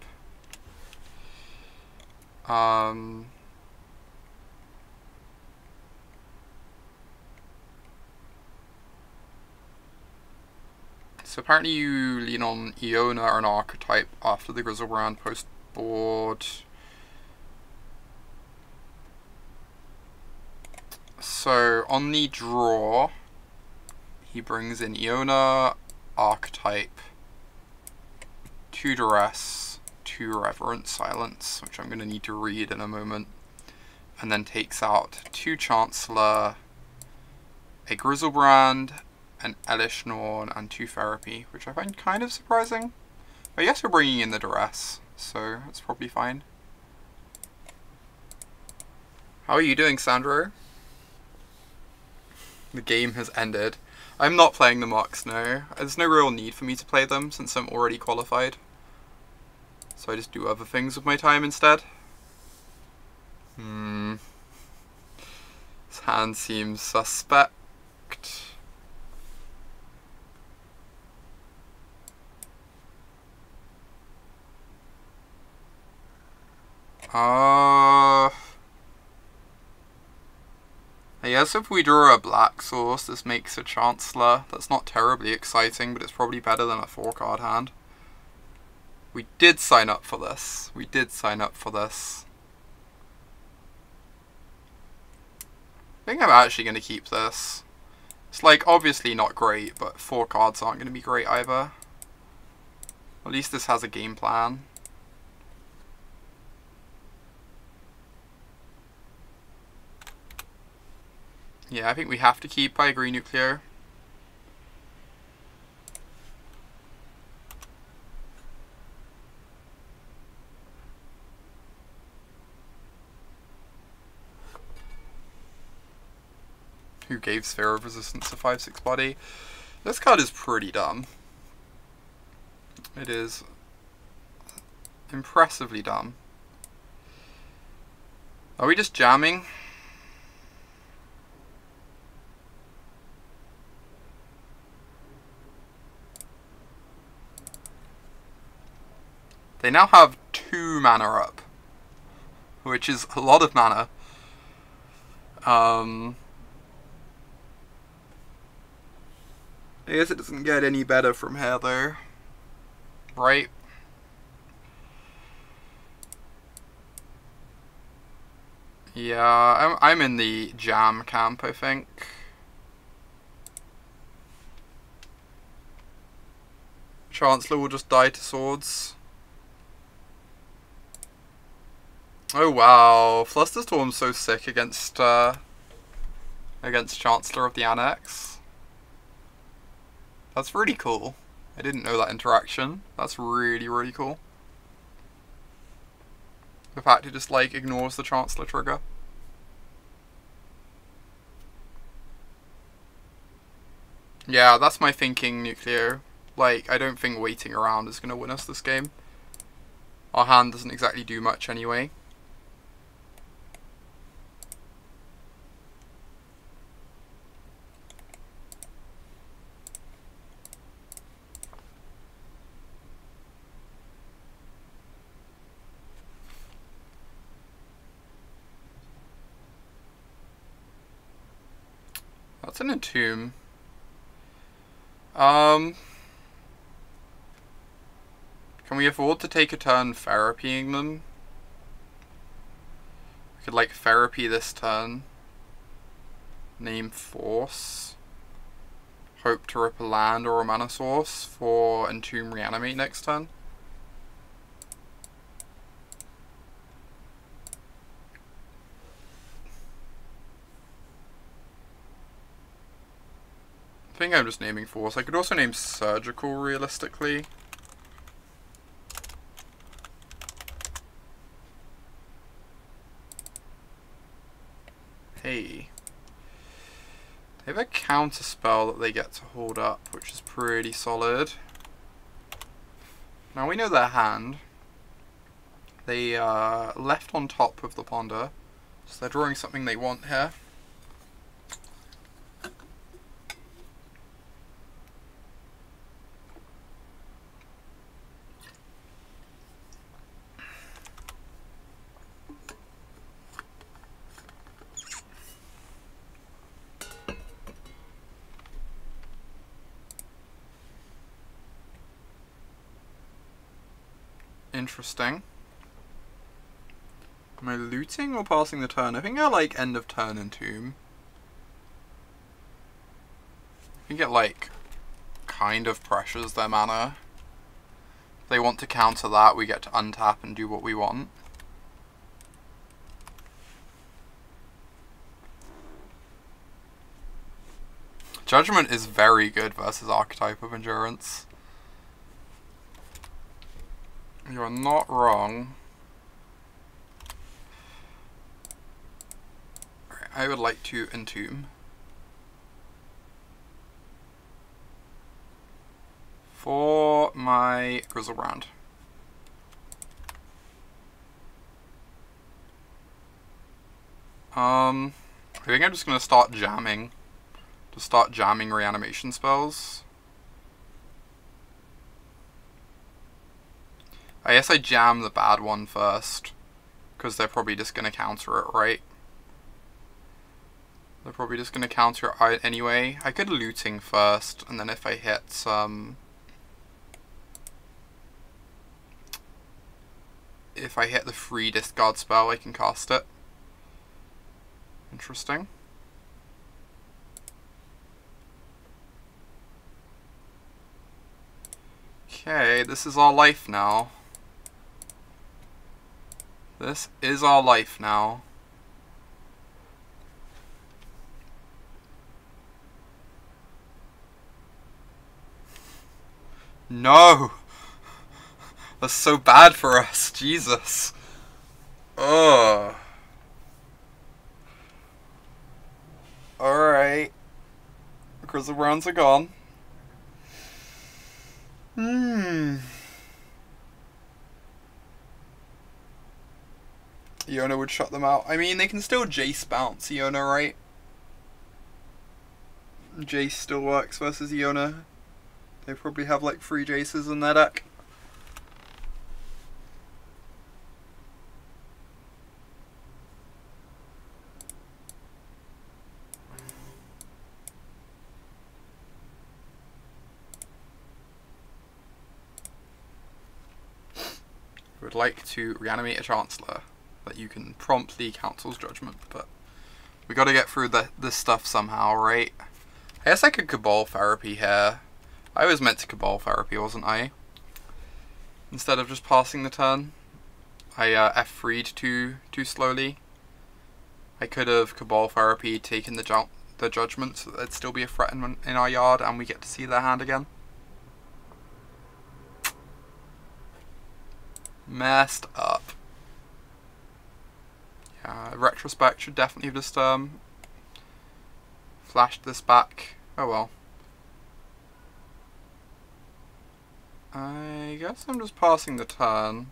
Speaker 1: So apparently you lean on Iona or an archetype after the Griselbrand post board. So on the draw, he brings in Iona, archetype, 2 Duress, 2 Reverent Silence, which I'm going to need to read in a moment, and then takes out 2 Chancellor, a Griselbrand, an Elish Norn, and 2 Therapy, which I find kind of surprising. But yes, we're bringing in the Duress, so it's probably fine. How are you doing, Sandro? The game has ended. I'm not playing the mocks, no. There's no real need for me to play them since I'm already qualified. So I just do other things with my time instead. This hand seems suspect. I guess if we draw a black source, this makes a Chancellor. That's not terribly exciting, but it's probably better than a 4-card hand. We did sign up for this. We did sign up for this. I think I'm actually going to keep this. It's like obviously not great, but 4 cards aren't going to be great either. At least this has a game plan. Yeah, I think we have to keep. I agree, Nuclear. Who gave Sphere of Resistance a 5/6 body? This card is pretty dumb. It is impressively dumb. Are we just jamming? They now have 2 mana up, which is a lot of mana. I guess it doesn't get any better from here though, right? Yeah, I'm in the jam camp, I think. Chancellor will just die to swords. Oh wow, Flusterstorm's so sick against Chancellor of the Annex. That's really cool. I didn't know that interaction. That's really, really cool. The fact it just, like, ignores the Chancellor trigger. Yeah, that's my thinking, Nucleo. Like, I don't think waiting around is going to win us this game. Our hand doesn't exactly do much anyway. That's an entomb. Can we afford to take a turn therapying them? We could, like, therapy this turn. Name Force. Hope to rip a land or a mana source for Entomb Reanimate next turn. I think I'm just naming Force. I could also name Surgical realistically. Hey. They have a counter spell that they get to hold up, which is pretty solid. Now we know their hand. They left on top with the ponder, so they're drawing something they want here. Interesting. Am I looting or passing the turn? I think I like end of turn Entomb. I think it, like, kind of pressures their mana. If they want to counter that, we get to untap and do what we want. Judgment is very good versus Archetype of Endurance. You are not wrong. I would like to Entomb. For my Griselbrand. I think I'm just going to start jamming. To start jamming reanimation spells. I guess I jam the bad one first, because they're probably just going to counter it, right? They're probably just going to counter it anyway. I could looting first, and then if I hit some... If I hit the free discard spell, I can cast it. Interesting. Okay, this is our life now. This is our life now. No! That's so bad for us, Jesus. Ugh. Alright. Griselbrands are gone. Iona would shut them out. I mean, they can still Jace bounce Iona, right? Jace still works versus Iona. They probably have like 3 Jaces in their deck. Would like to reanimate a Chancellor that you can promptly Council's Judgment, but we got to get through this stuff somehow, right? I guess I could Cabal Therapy here. I was meant to Cabal Therapy, wasn't I? Instead of just passing the turn, I F3'd too slowly. I could have Cabal Therapy taken the the judgment so that there'd still be a threat in our yard and we get to see their hand again. Messed up. Yeah, retrospect should definitely have just flashed this back. Oh well. I guess I'm just passing the turn.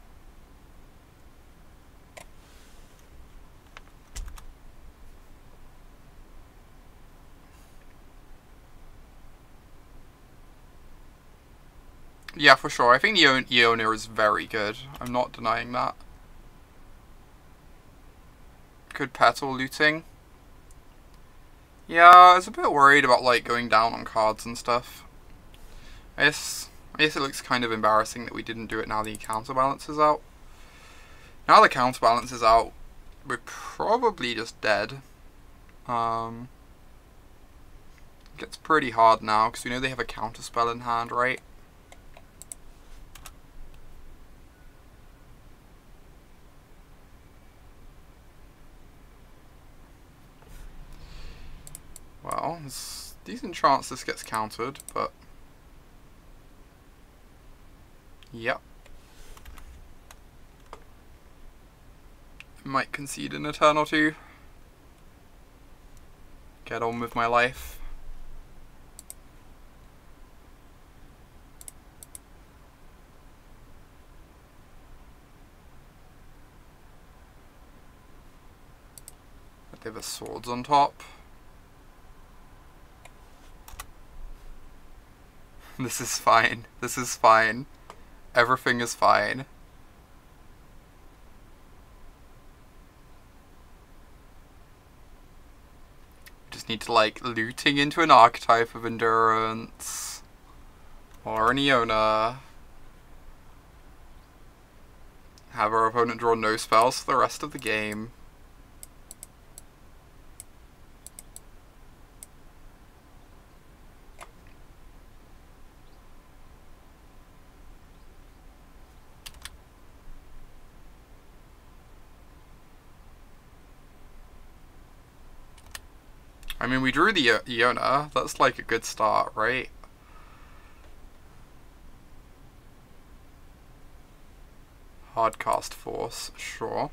Speaker 1: Yeah, for sure. I think the owner is very good. I'm not denying that. Good petal looting. Yeah, I was a bit worried about like going down on cards and stuff. I guess it looks kind of embarrassing that we didn't do it now the counterbalance is out. Now the counterbalance is out, we're probably just dead. It gets pretty hard now because we know they have a counterspell in hand, right? Well, there's a decent chance this gets countered, but yep. Might concede in a turn or two. Get on with my life. They have the swords on top. This is fine. This is fine. Everything is fine. Just need to like looting into an archetype of endurance. Or an Iona. Have our opponent draw no spells for the rest of the game. I mean, we drew the Iona. That's like a good start, right? Hardcast Force, sure.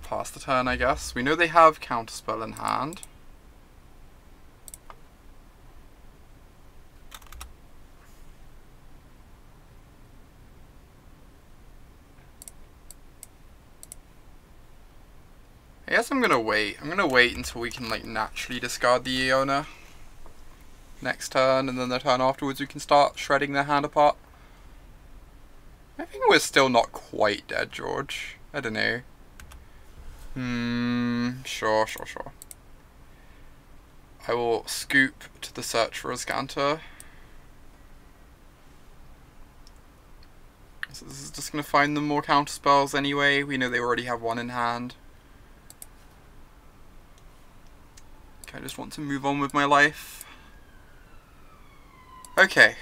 Speaker 1: Pass the turn, I guess. We know they have Counterspell in hand. I guess I'm gonna wait. I'm gonna wait until we can like naturally discard the Iona next turn, and then the turn afterwards we can start shredding their hand apart. I think we're still not quite dead, George. I don't know. Sure. I will scoop to the search for a Scanter. So this is just gonna find them more counterspells anyway. We know they already have one in hand. I just want to move on with my life. Okay,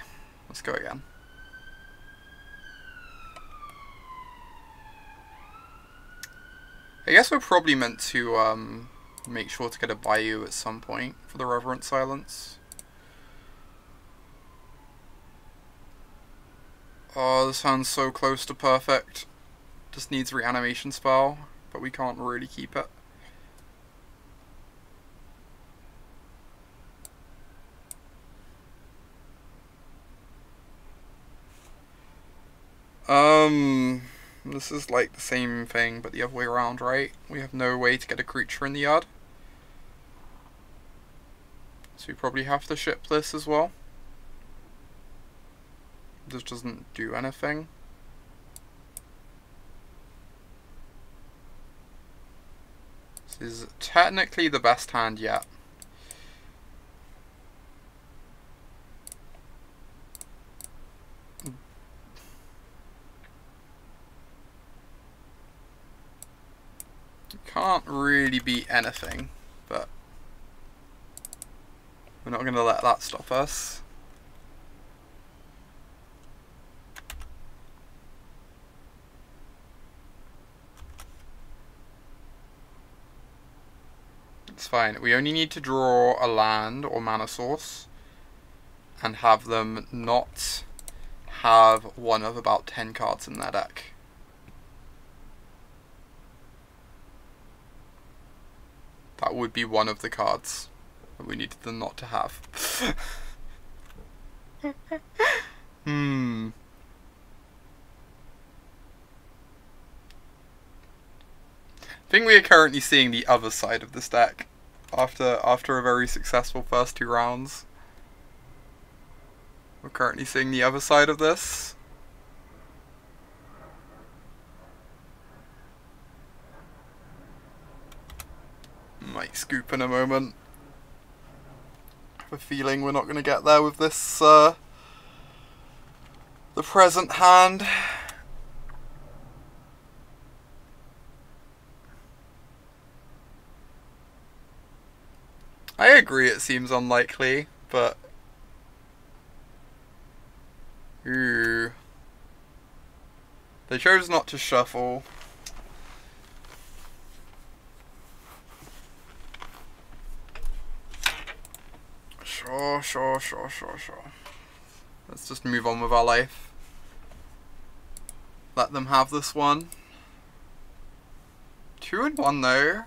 Speaker 1: let's go again. I guess we're probably meant to make sure to get a Bayou at some point for the Reverent Silence. Oh, this sounds so close to perfect. Just needs reanimation spell, but we can't really keep it. This is like the same thing, but the other way around, right? We have no way to get a creature in the yard. So we probably have to ship this as well. This doesn't do anything. This is technically the best hand yet. Can't really beat anything, but we're not going to let that stop us. It's fine. We only need to draw a land or mana source and have them not have one of about 10 cards in their deck. That would be one of the cards that we needed them not to have. I think we are currently seeing the other side of this deck after a very successful first 2 rounds. We're currently seeing the other side of this. Might scoop in a moment. I have a feeling we're not going to get there with this, the present hand. I agree it seems unlikely, but... Ooh. They chose not to shuffle. Sure. Let's just move on with our life. Let them have this one. 2 and 1 though.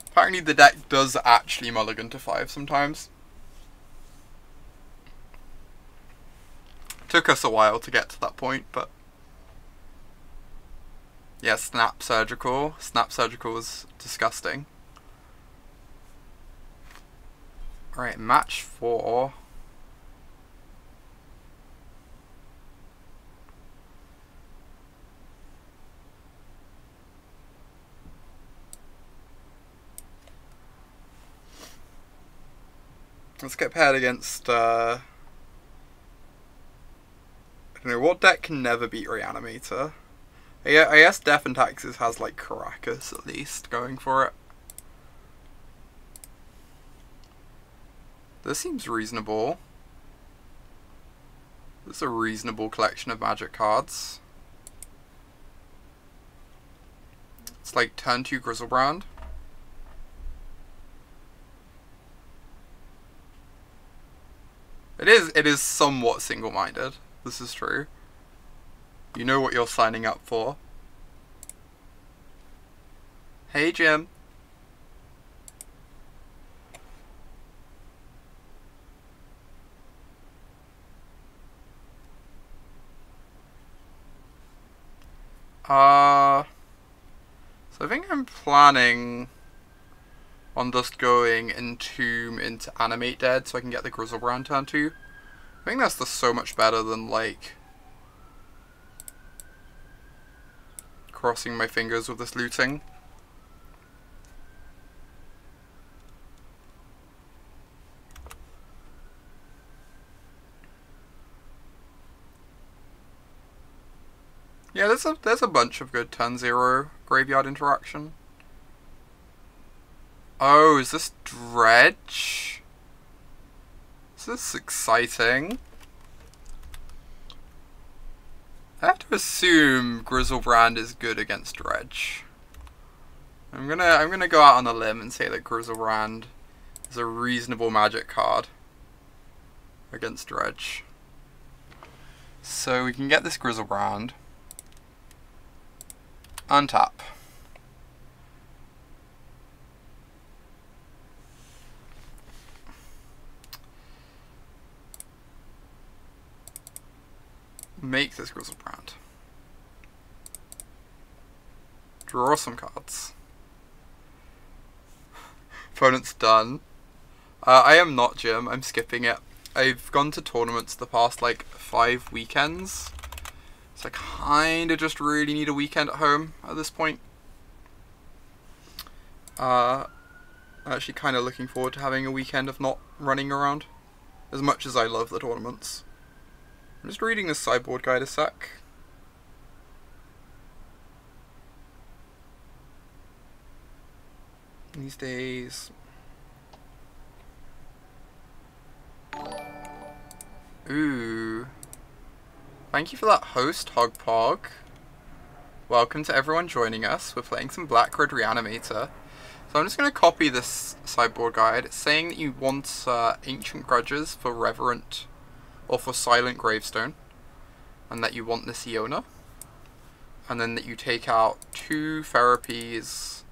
Speaker 1: Apparently the deck does actually mulligan to 5 sometimes. Took us a while to get to that point, but... Yeah, Snap Surgical. Snap Surgical was disgusting. Alright, match 4. Let's get paired against, I don't know, what deck can never beat Reanimator? I guess Death and Taxes has, like, Caracas, at least, going for it. This seems reasonable. This is a reasonable collection of Magic cards. It's like turn 2 Griselbrand. It is somewhat single-minded. This is true. You know what you're signing up for. Hey, Jim. So I think I'm planning on just going Entomb into Animate Dead so I can get the Griselbrand turn 2. I think that's just so much better than, like, crossing my fingers with this looting. Yeah, there's a bunch of good turn 0 graveyard interaction. Oh, is this Dredge? This is exciting. I have to assume Griselbrand is good against Dredge. I'm gonna go out on a limb and say that Griselbrand is a reasonable Magic card against Dredge. So we can get this Griselbrand. Untap. Make this Griselbrand. Draw some cards. Opponent's done. I am not Jim, I'm skipping it. I've gone to tournaments the past like 5 weekends. So I kinda just really need a weekend at home at this point. I'm actually kinda looking forward to having a weekend of not running around. As much as I love the tournaments. I'm just reading the sideboard guide a sec. These days. Ooh. Thank you for that host, Hogpog. Welcome to everyone joining us. We're playing some Black Red Reanimator. So I'm just going to copy this sideboard guide. It's saying that you want Ancient Grudges for Reverent or for Silent Gravestone, and that you want this Iona, and then that you take out 2 Therapies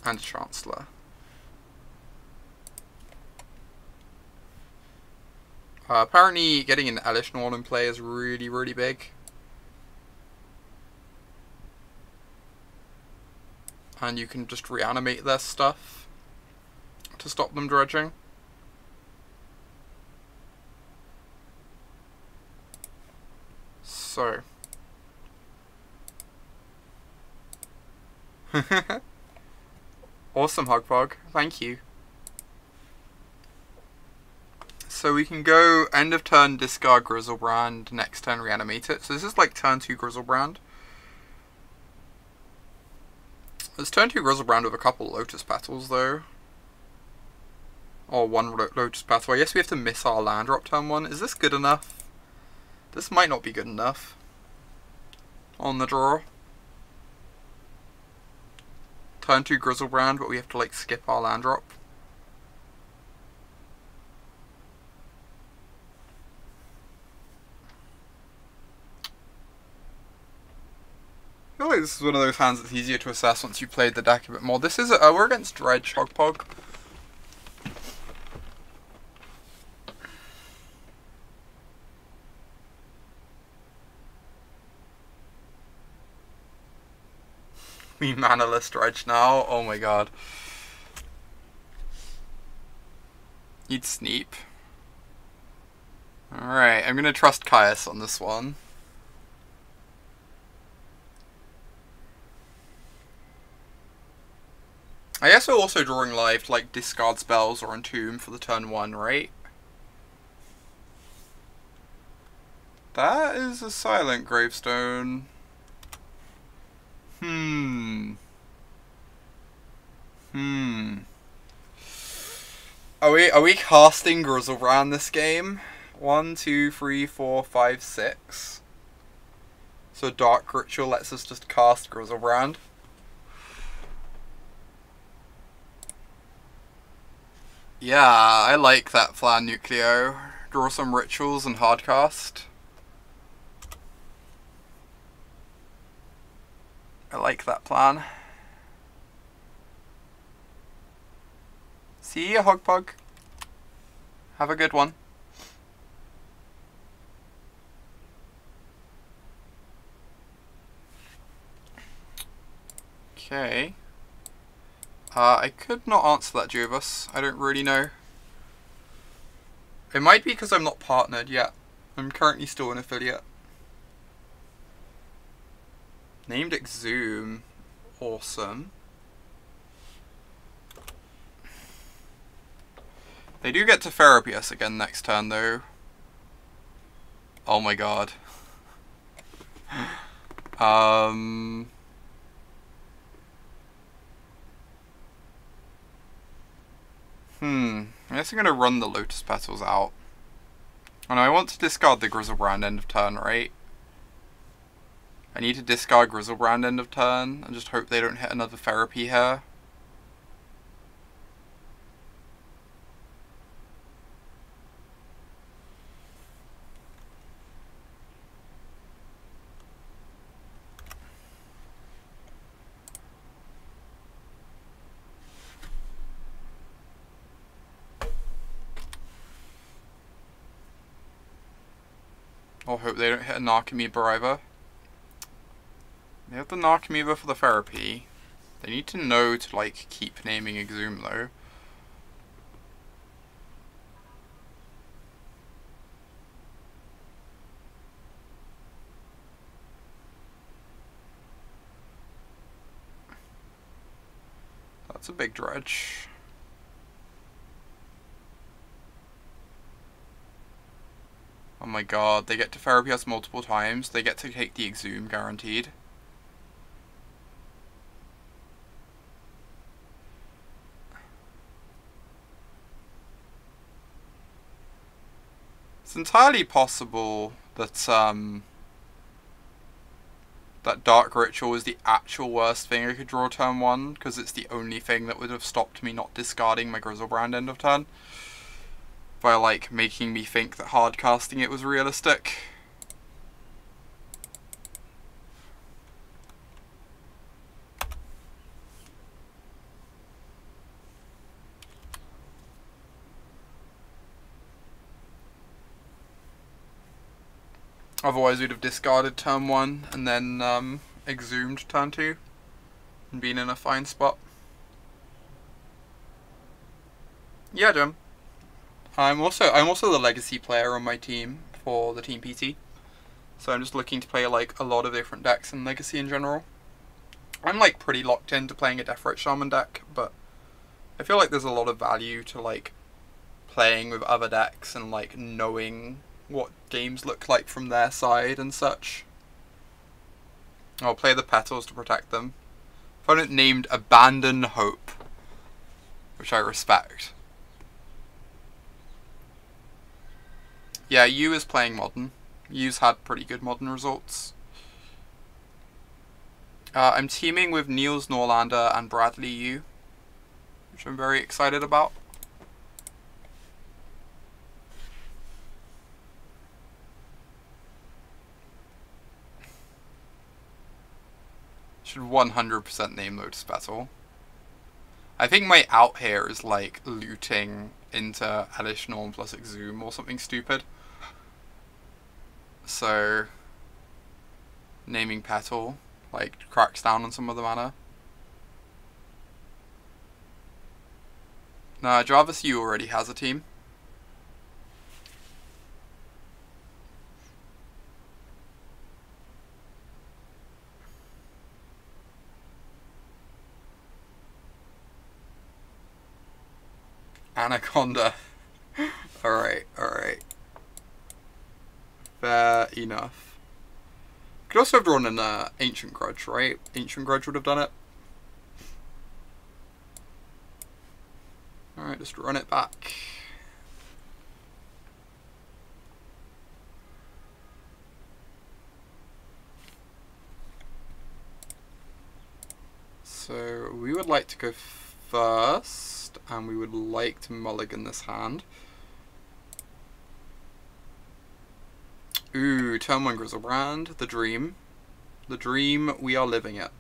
Speaker 1: and a Chancellor. Apparently getting an Elish Norn in play is really, really big. And you can just reanimate their stuff to stop them dredging. So. Awesome, Hugpog. Thank you. So we can go end of turn, discard Griselbrand, next turn reanimate it. So this is like turn 2 Griselbrand. Let's turn 2 Griselbrand with a couple Lotus Petals though. Or 1 Lotus Petal. I guess we have to miss our land drop turn 1. Is this good enough? This might not be good enough. On the draw. Turn 2 Griselbrand, but we have to like skip our land drop. I feel like this is one of those hands that's easier to assess once you've played the deck a bit more. This is we're against Dredge, Hogpog. We manaless Dredge now. Oh my god. You'd Sneep. Alright, I'm gonna trust Caius on this one. I guess we're also drawing live to like discard spells or entomb for the turn 1, right? That is a Silent Gravestone. Are we casting Griselbrand this game? 1, 2, 3, 4, 5, 6. So Dark Ritual lets us just cast Griselbrand. Yeah, I like that plan, Nucleo. Draw some rituals and hardcast. I like that plan. See ya, Hogpog. Have a good one. Okay. I could not answer that, Jubus. I don't really know. It might be because I'm not partnered yet. I'm currently still an affiliate. Named Exhume. Awesome. They do get to therapy us again next turn though. Oh my god. I guess I'm going to run the Lotus Petals out. Oh no, I want to discard the Griselbrand end of turn, right? I need to discard Griselbrand end of turn and just hope they don't hit another therapy here. Or hope they don't hit a Narcomoeba either. They have the Narcomoeba for the therapy. They need to know to like keep naming Exhume though. That's a big dredge. Oh my god, they get to therapy us multiple times. They get to take the Exhume, guaranteed. It's entirely possible that, that Dark Ritual is the actual worst thing I could draw turn 1, because it's the only thing that would have stopped me not discarding my Griselbrand end of turn, by like making me think that hard casting it was realistic. Otherwise we'd have discarded turn 1 and then exhumed turn 2 and been in a fine spot. Yeah, Jim. I'm also the legacy player on my team for the Team PT. So I'm just looking to play like a lot of different decks in Legacy in general. I'm like pretty locked into playing a Deathrite Shaman deck, but I feel like there's a lot of value to like playing with other decks and like knowing what games look like from their side and such. I'll play the Petals to protect them. Opponent named Abandon Hope, which I respect. Yeah, Yu is playing Modern. Yu's had pretty good Modern results. I'm teaming with Niels Norlander and Bradley Yu, which I'm very excited about. Should 100% name Lotus Petal. I think my out here is like looting into Elish Norn plus Exhume or something stupid. So naming Petal like cracks down on some of the mana. Nah, Jarvis Yu already has a team. Anaconda. Alright, alright. Fair enough. Could also have drawn an Ancient Grudge, right? Ancient Grudge would have done it. Alright, just run it back. So we would like to go first, and we would like to mulligan this hand. Ooh, turn 1 Griselbrand, the dream. The dream, we are living it.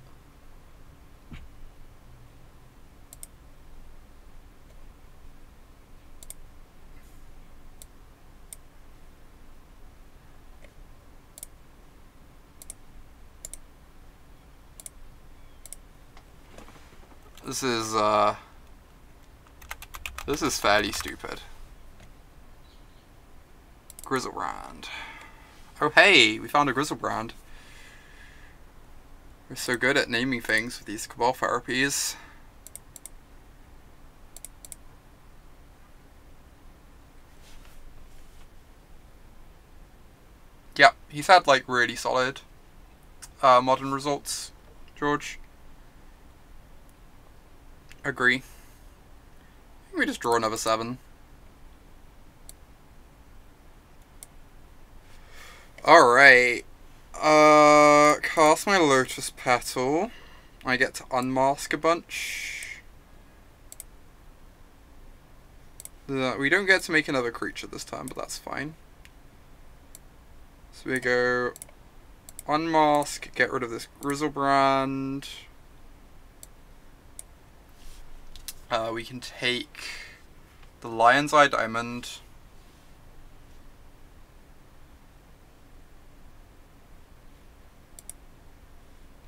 Speaker 1: This is fairly stupid. Griselbrand. Oh hey, we found a Griselbrand. We're so good at naming things with these Cabal therapies. Yep, he's had like really solid modern results, George. Agree. I think we just draw another 7. Alright. Cast my Lotus Petal. I get to unmask a bunch. We don't get to make another creature this time, but that's fine. So we go unmask, get rid of this Griselbrand. We can take the Lion's Eye Diamond.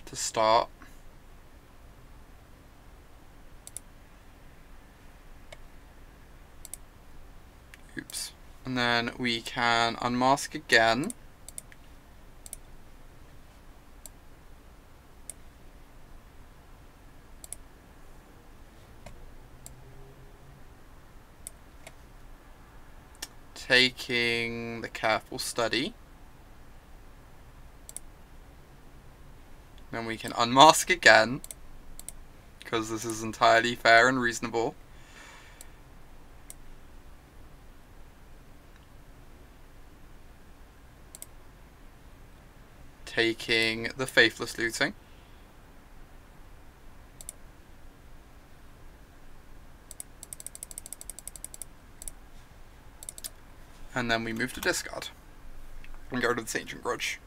Speaker 1: To start. Oops. And then we can unmask again. Taking the Careful Study. Then we can unmask again, because this is entirely fair and reasonable. taking the Faithless Looting. And then we move to discard. And go to this Ancient Grudge.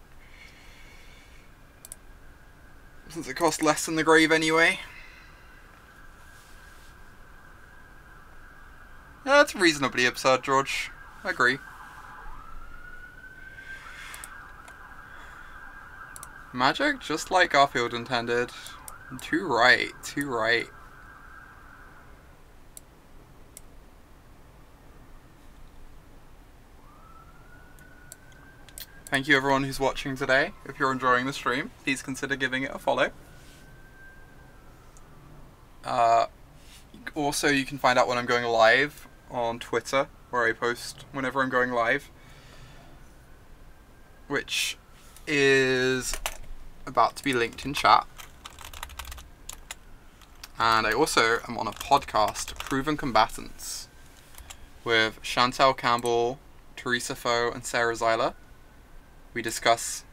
Speaker 1: Since it costs less than the Grave anyway. Yeah, that's reasonably absurd, George. I agree. Magic, just like Garfield intended. Too right, too right. Thank you everyone who's watching today. If you're enjoying the stream, please consider giving it a follow. Also, you can find out when I'm going live on Twitter, where I post whenever I'm going live, which is about to be linked in chat. And I also am on a podcast, Proven Combatants, with Chantel Campbell, Teresa Foe, and Sarah Zyler. We discuss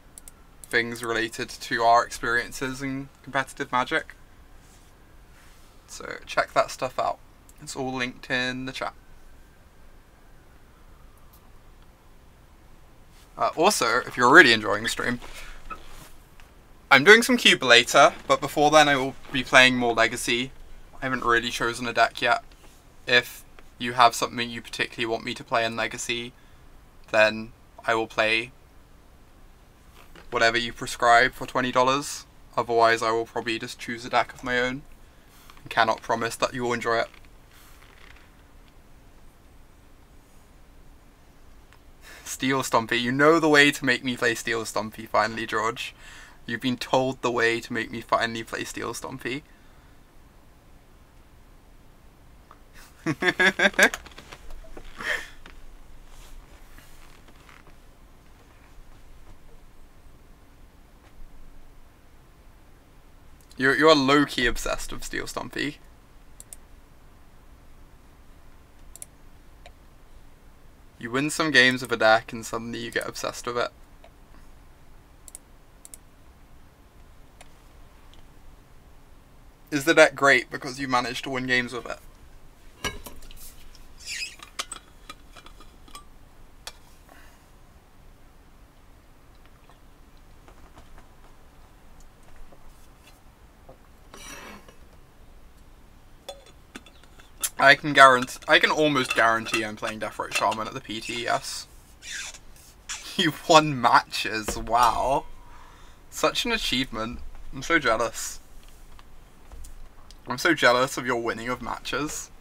Speaker 1: things related to our experiences in competitive Magic. So check that stuff out. It's all linked in the chat. Also, if you're really enjoying the stream, I'm doing some Cube later, but before then I will be playing more Legacy. I haven't really chosen a deck yet. If you have something you particularly want me to play in Legacy, then I will play whatever you prescribe for $20. Otherwise, I will probably just choose a deck of my own. I cannot promise that you will enjoy it. Steel Stompy. You know the way to make me play Steel Stompy finally, George. You've been told the way to make me finally play Steel Stompy. You're low-key obsessed with Steel Stompy. You win some games with a deck and suddenly you get obsessed with it. Is the deck great because you managed to win games with it? I can almost guarantee I'm playing Deathrite Shaman at the PT, yes. You won matches, wow. Such an achievement. I'm so jealous. I'm so jealous of your winning of matches.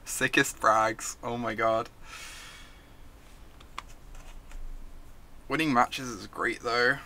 Speaker 1: Sickest brags, oh my god. Winning matches is great though.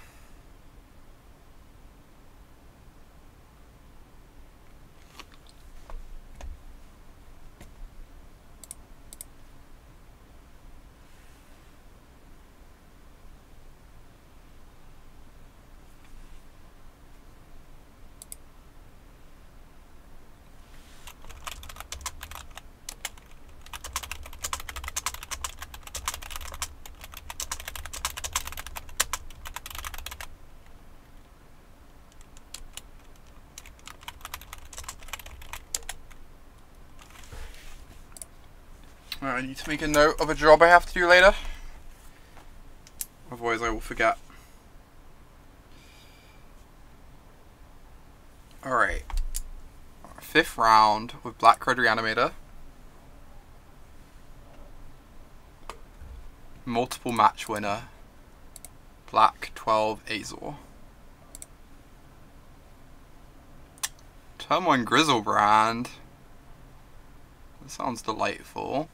Speaker 1: I need to make a note of a job I have to do later. Otherwise I will forget. Alright. 5th round with Black Red Reanimator. Multiple match winner. Black 12 Azor. Turn 1 Griselbrand. That sounds delightful.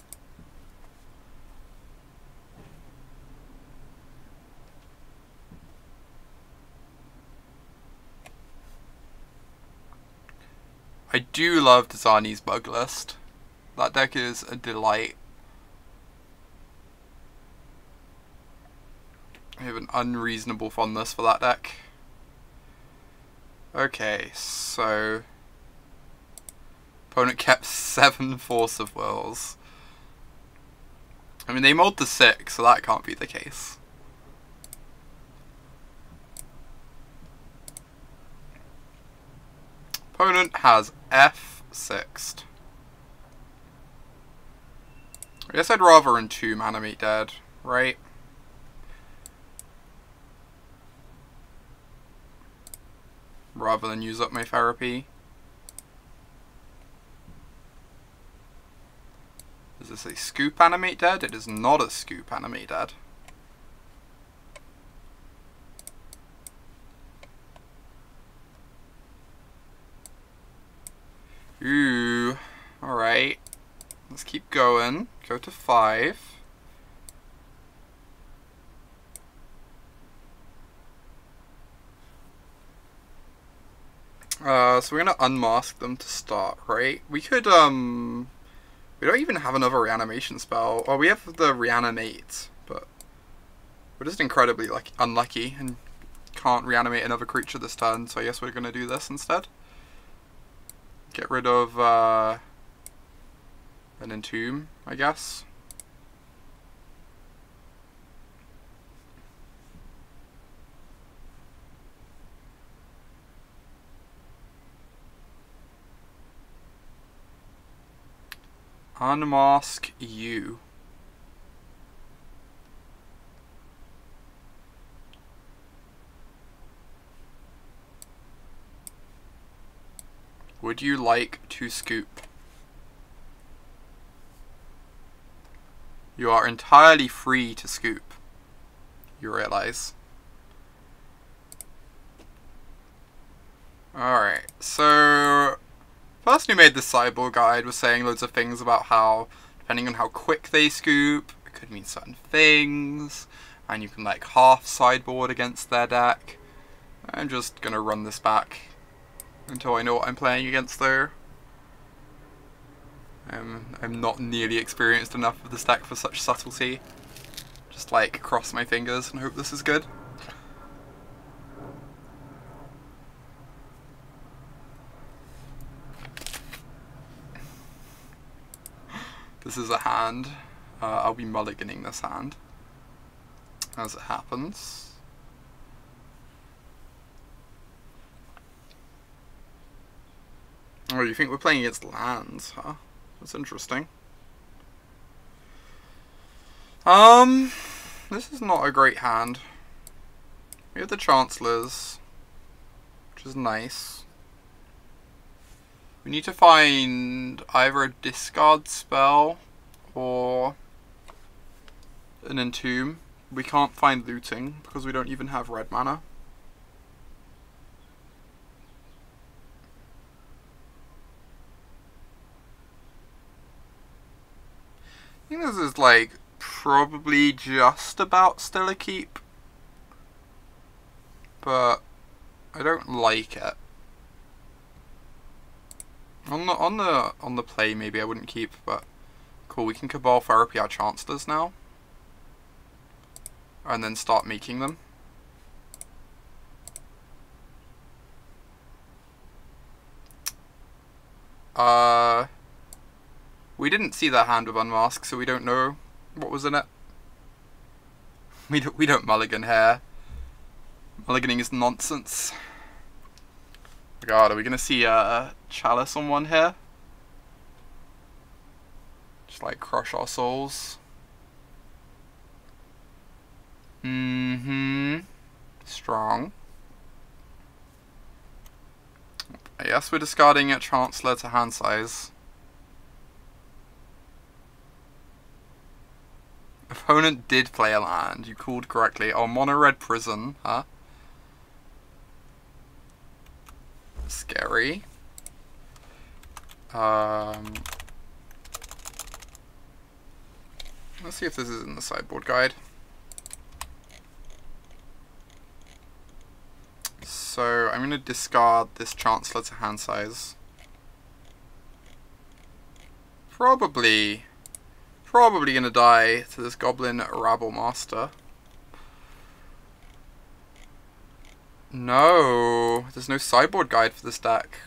Speaker 1: I do love Desani's Bug List. That deck is a delight. I have an unreasonable fondness for that deck. Okay, so opponent kept 7 Force of Wills. I mean, they mulled to 6, so that can't be the case. Opponent has F6'd. I guess I'd rather entomb Animate Dead, right? Rather than use up my therapy. Is this a scoop Animate Dead? It is not a scoop Animate Dead. Ooh, alright. Let's keep going. Go to 5. So we're gonna unmask them to start, right? We could, we don't even have another reanimation spell. Well, we have the reanimate, but we're just incredibly unlucky and can't reanimate another creature this turn, so I guess we're gonna do this instead. Get rid of, an entomb, I guess. Unmask you. Would you like to scoop? You are entirely free to scoop, you realize. Alright, so person who made this sideboard guide was saying loads of things about how, depending on how quick they scoop, it could mean certain things, and you can like half sideboard against their deck. I'm just gonna run this back until I know what I'm playing against there. I'm not nearly experienced enough of this deck for such subtlety. Just like cross my fingers and hope this is good. This is a hand. I'll be mulliganing this hand as it happens. Oh, you think we're playing against lands, huh? That's interesting. This is not a great hand. We have the Chancellors, which is nice. We need to find either a discard spell or an entomb. We can't find looting because we don't even have red mana. I think this is like probably just about still a keep, but I don't like it. On the play maybe I wouldn't keep, but cool, we can Cabal Therapy our Chancellors now and then start making them. We didn't see that hand with Unmask, so we don't know what was in it. We don't mulligan here. Mulliganing is nonsense. Oh God, are we gonna see Chalice on one here? Just like crush our souls. Strong. Yes, we're discarding a Chancellor to hand size. Opponent did play a land. You called correctly. Oh, mono red prison, huh? Scary. Let's see if this is in the sideboard guide. So I'm going to discard this Chancellor to hand size. Probably going to die to this Goblin Rabble Master. No, there's no sideboard guide for this deck.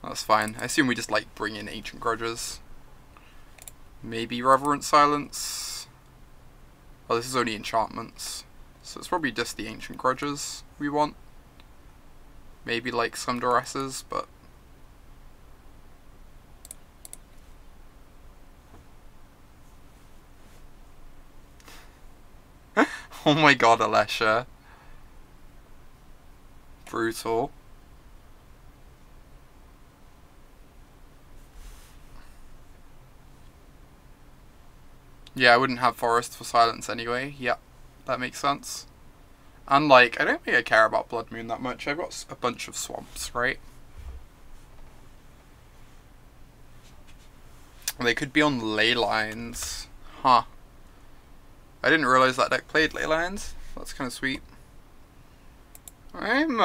Speaker 1: That's fine. I assume we just like bring in Ancient Grudges. Maybe Reverent Silence. Oh, this is only enchantments. So it's probably just the Ancient Grudges we want. Maybe like some Duresses, but... Oh my god, Alessia. Brutal. Yeah, I wouldn't have Forest for Silence anyway. Yep, that makes sense. And like, I don't think I care about Blood Moon that much. I've got a bunch of swamps, right? They could be on ley lines. Huh. I didn't realize that deck played ley lines. That's kind of sweet. I'm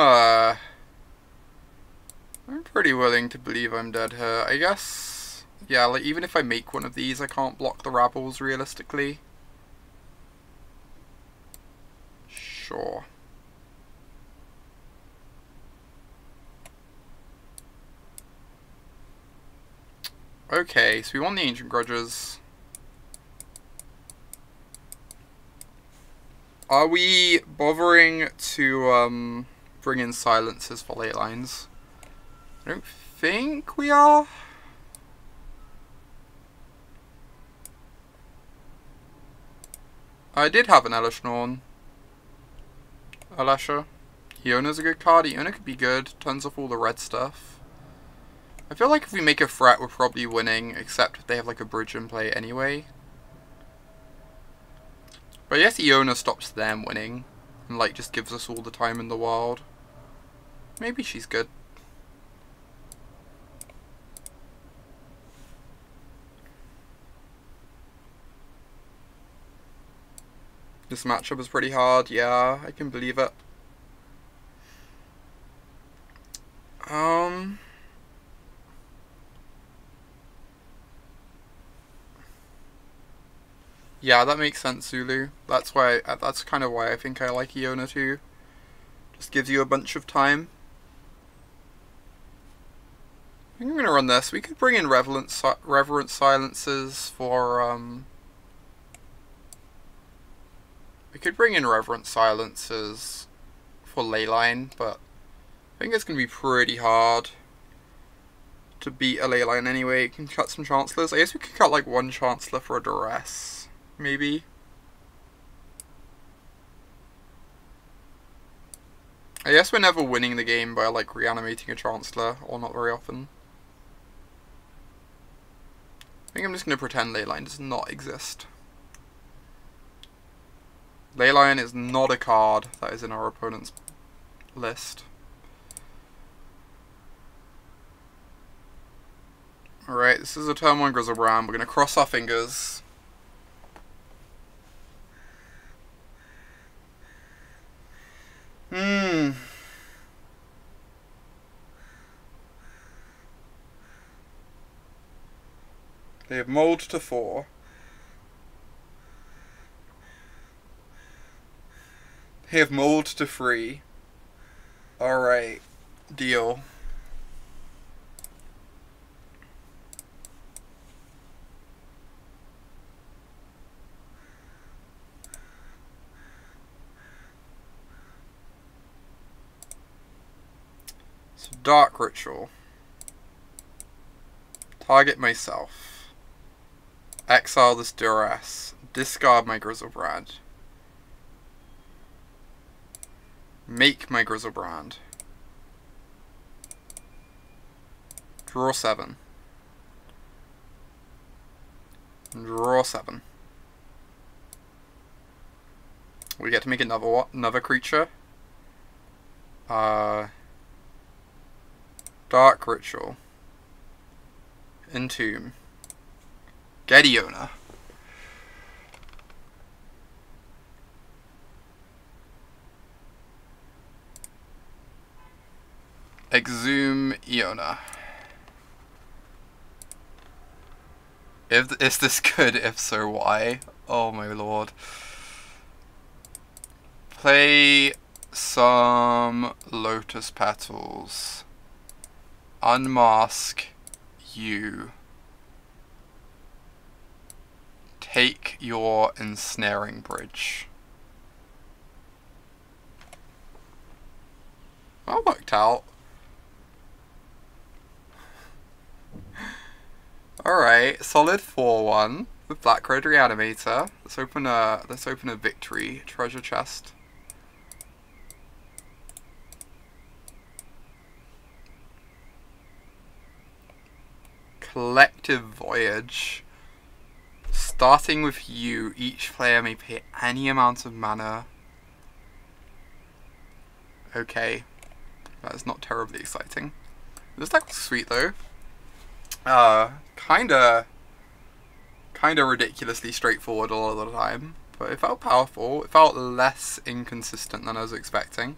Speaker 1: pretty willing to believe I'm dead here. I guess, yeah, like even if I make one of these, I can't block the Rabbles realistically. Sure. Okay, so we want the Ancient Grudges. Are we bothering to bring in silences for ley lines? I don't think we are. I did have an Elishnorn. Alessia. Iona's a good card. Iona could be good. Turns off all the red stuff. I feel like if we make a threat, we're probably winning, except if they have like a bridge in play anyway. But I guess Iona stops them winning, and like just gives us all the time in the world. Maybe she's good. This matchup is pretty hard, yeah, I can believe it. Yeah, that makes sense, Zulu. That's why. That's kind of why I think I like Iona too. Just gives you a bunch of time. I think I'm gonna run this. We could bring in Reverent Silences for We could bring in Reverent Silences for Leyline, but I think it's gonna be pretty hard to beat a Leyline anyway. You can cut some Chancellors. I guess we could cut like one Chancellor for a Duress. Maybe. I guess we're never winning the game by like reanimating a Chancellor, or not very often. I think I'm just going to pretend Leyline does not exist. Leyline is not a card that is in our opponent's list. Alright, this is a turn 1 Griselbrand. We're going to cross our fingers. They have mold to 4. They have mold to 3. Alright, deal. So Dark Ritual. Target myself. Exile this Duress. Discard my Griselbrand. Make my Griselbrand. Draw 7. Draw 7. We get to make another creature. Dark Ritual. Entomb. Get Iona. Exhume Iona. Is this good? If so, why? Oh my lord. Play some Lotus Petals. Unmask you. take your ensnaring bridge. That worked out. Alright, solid 4-1 with Black Red Reanimator. Let's open a victory treasure chest. Collective Voyage. Starting with you, each player may pay any amount of mana. Okay. That is not terribly exciting. This deck was sweet though. Kinda ridiculously straightforward a lot of the time, but it felt powerful. It felt less inconsistent than I was expecting.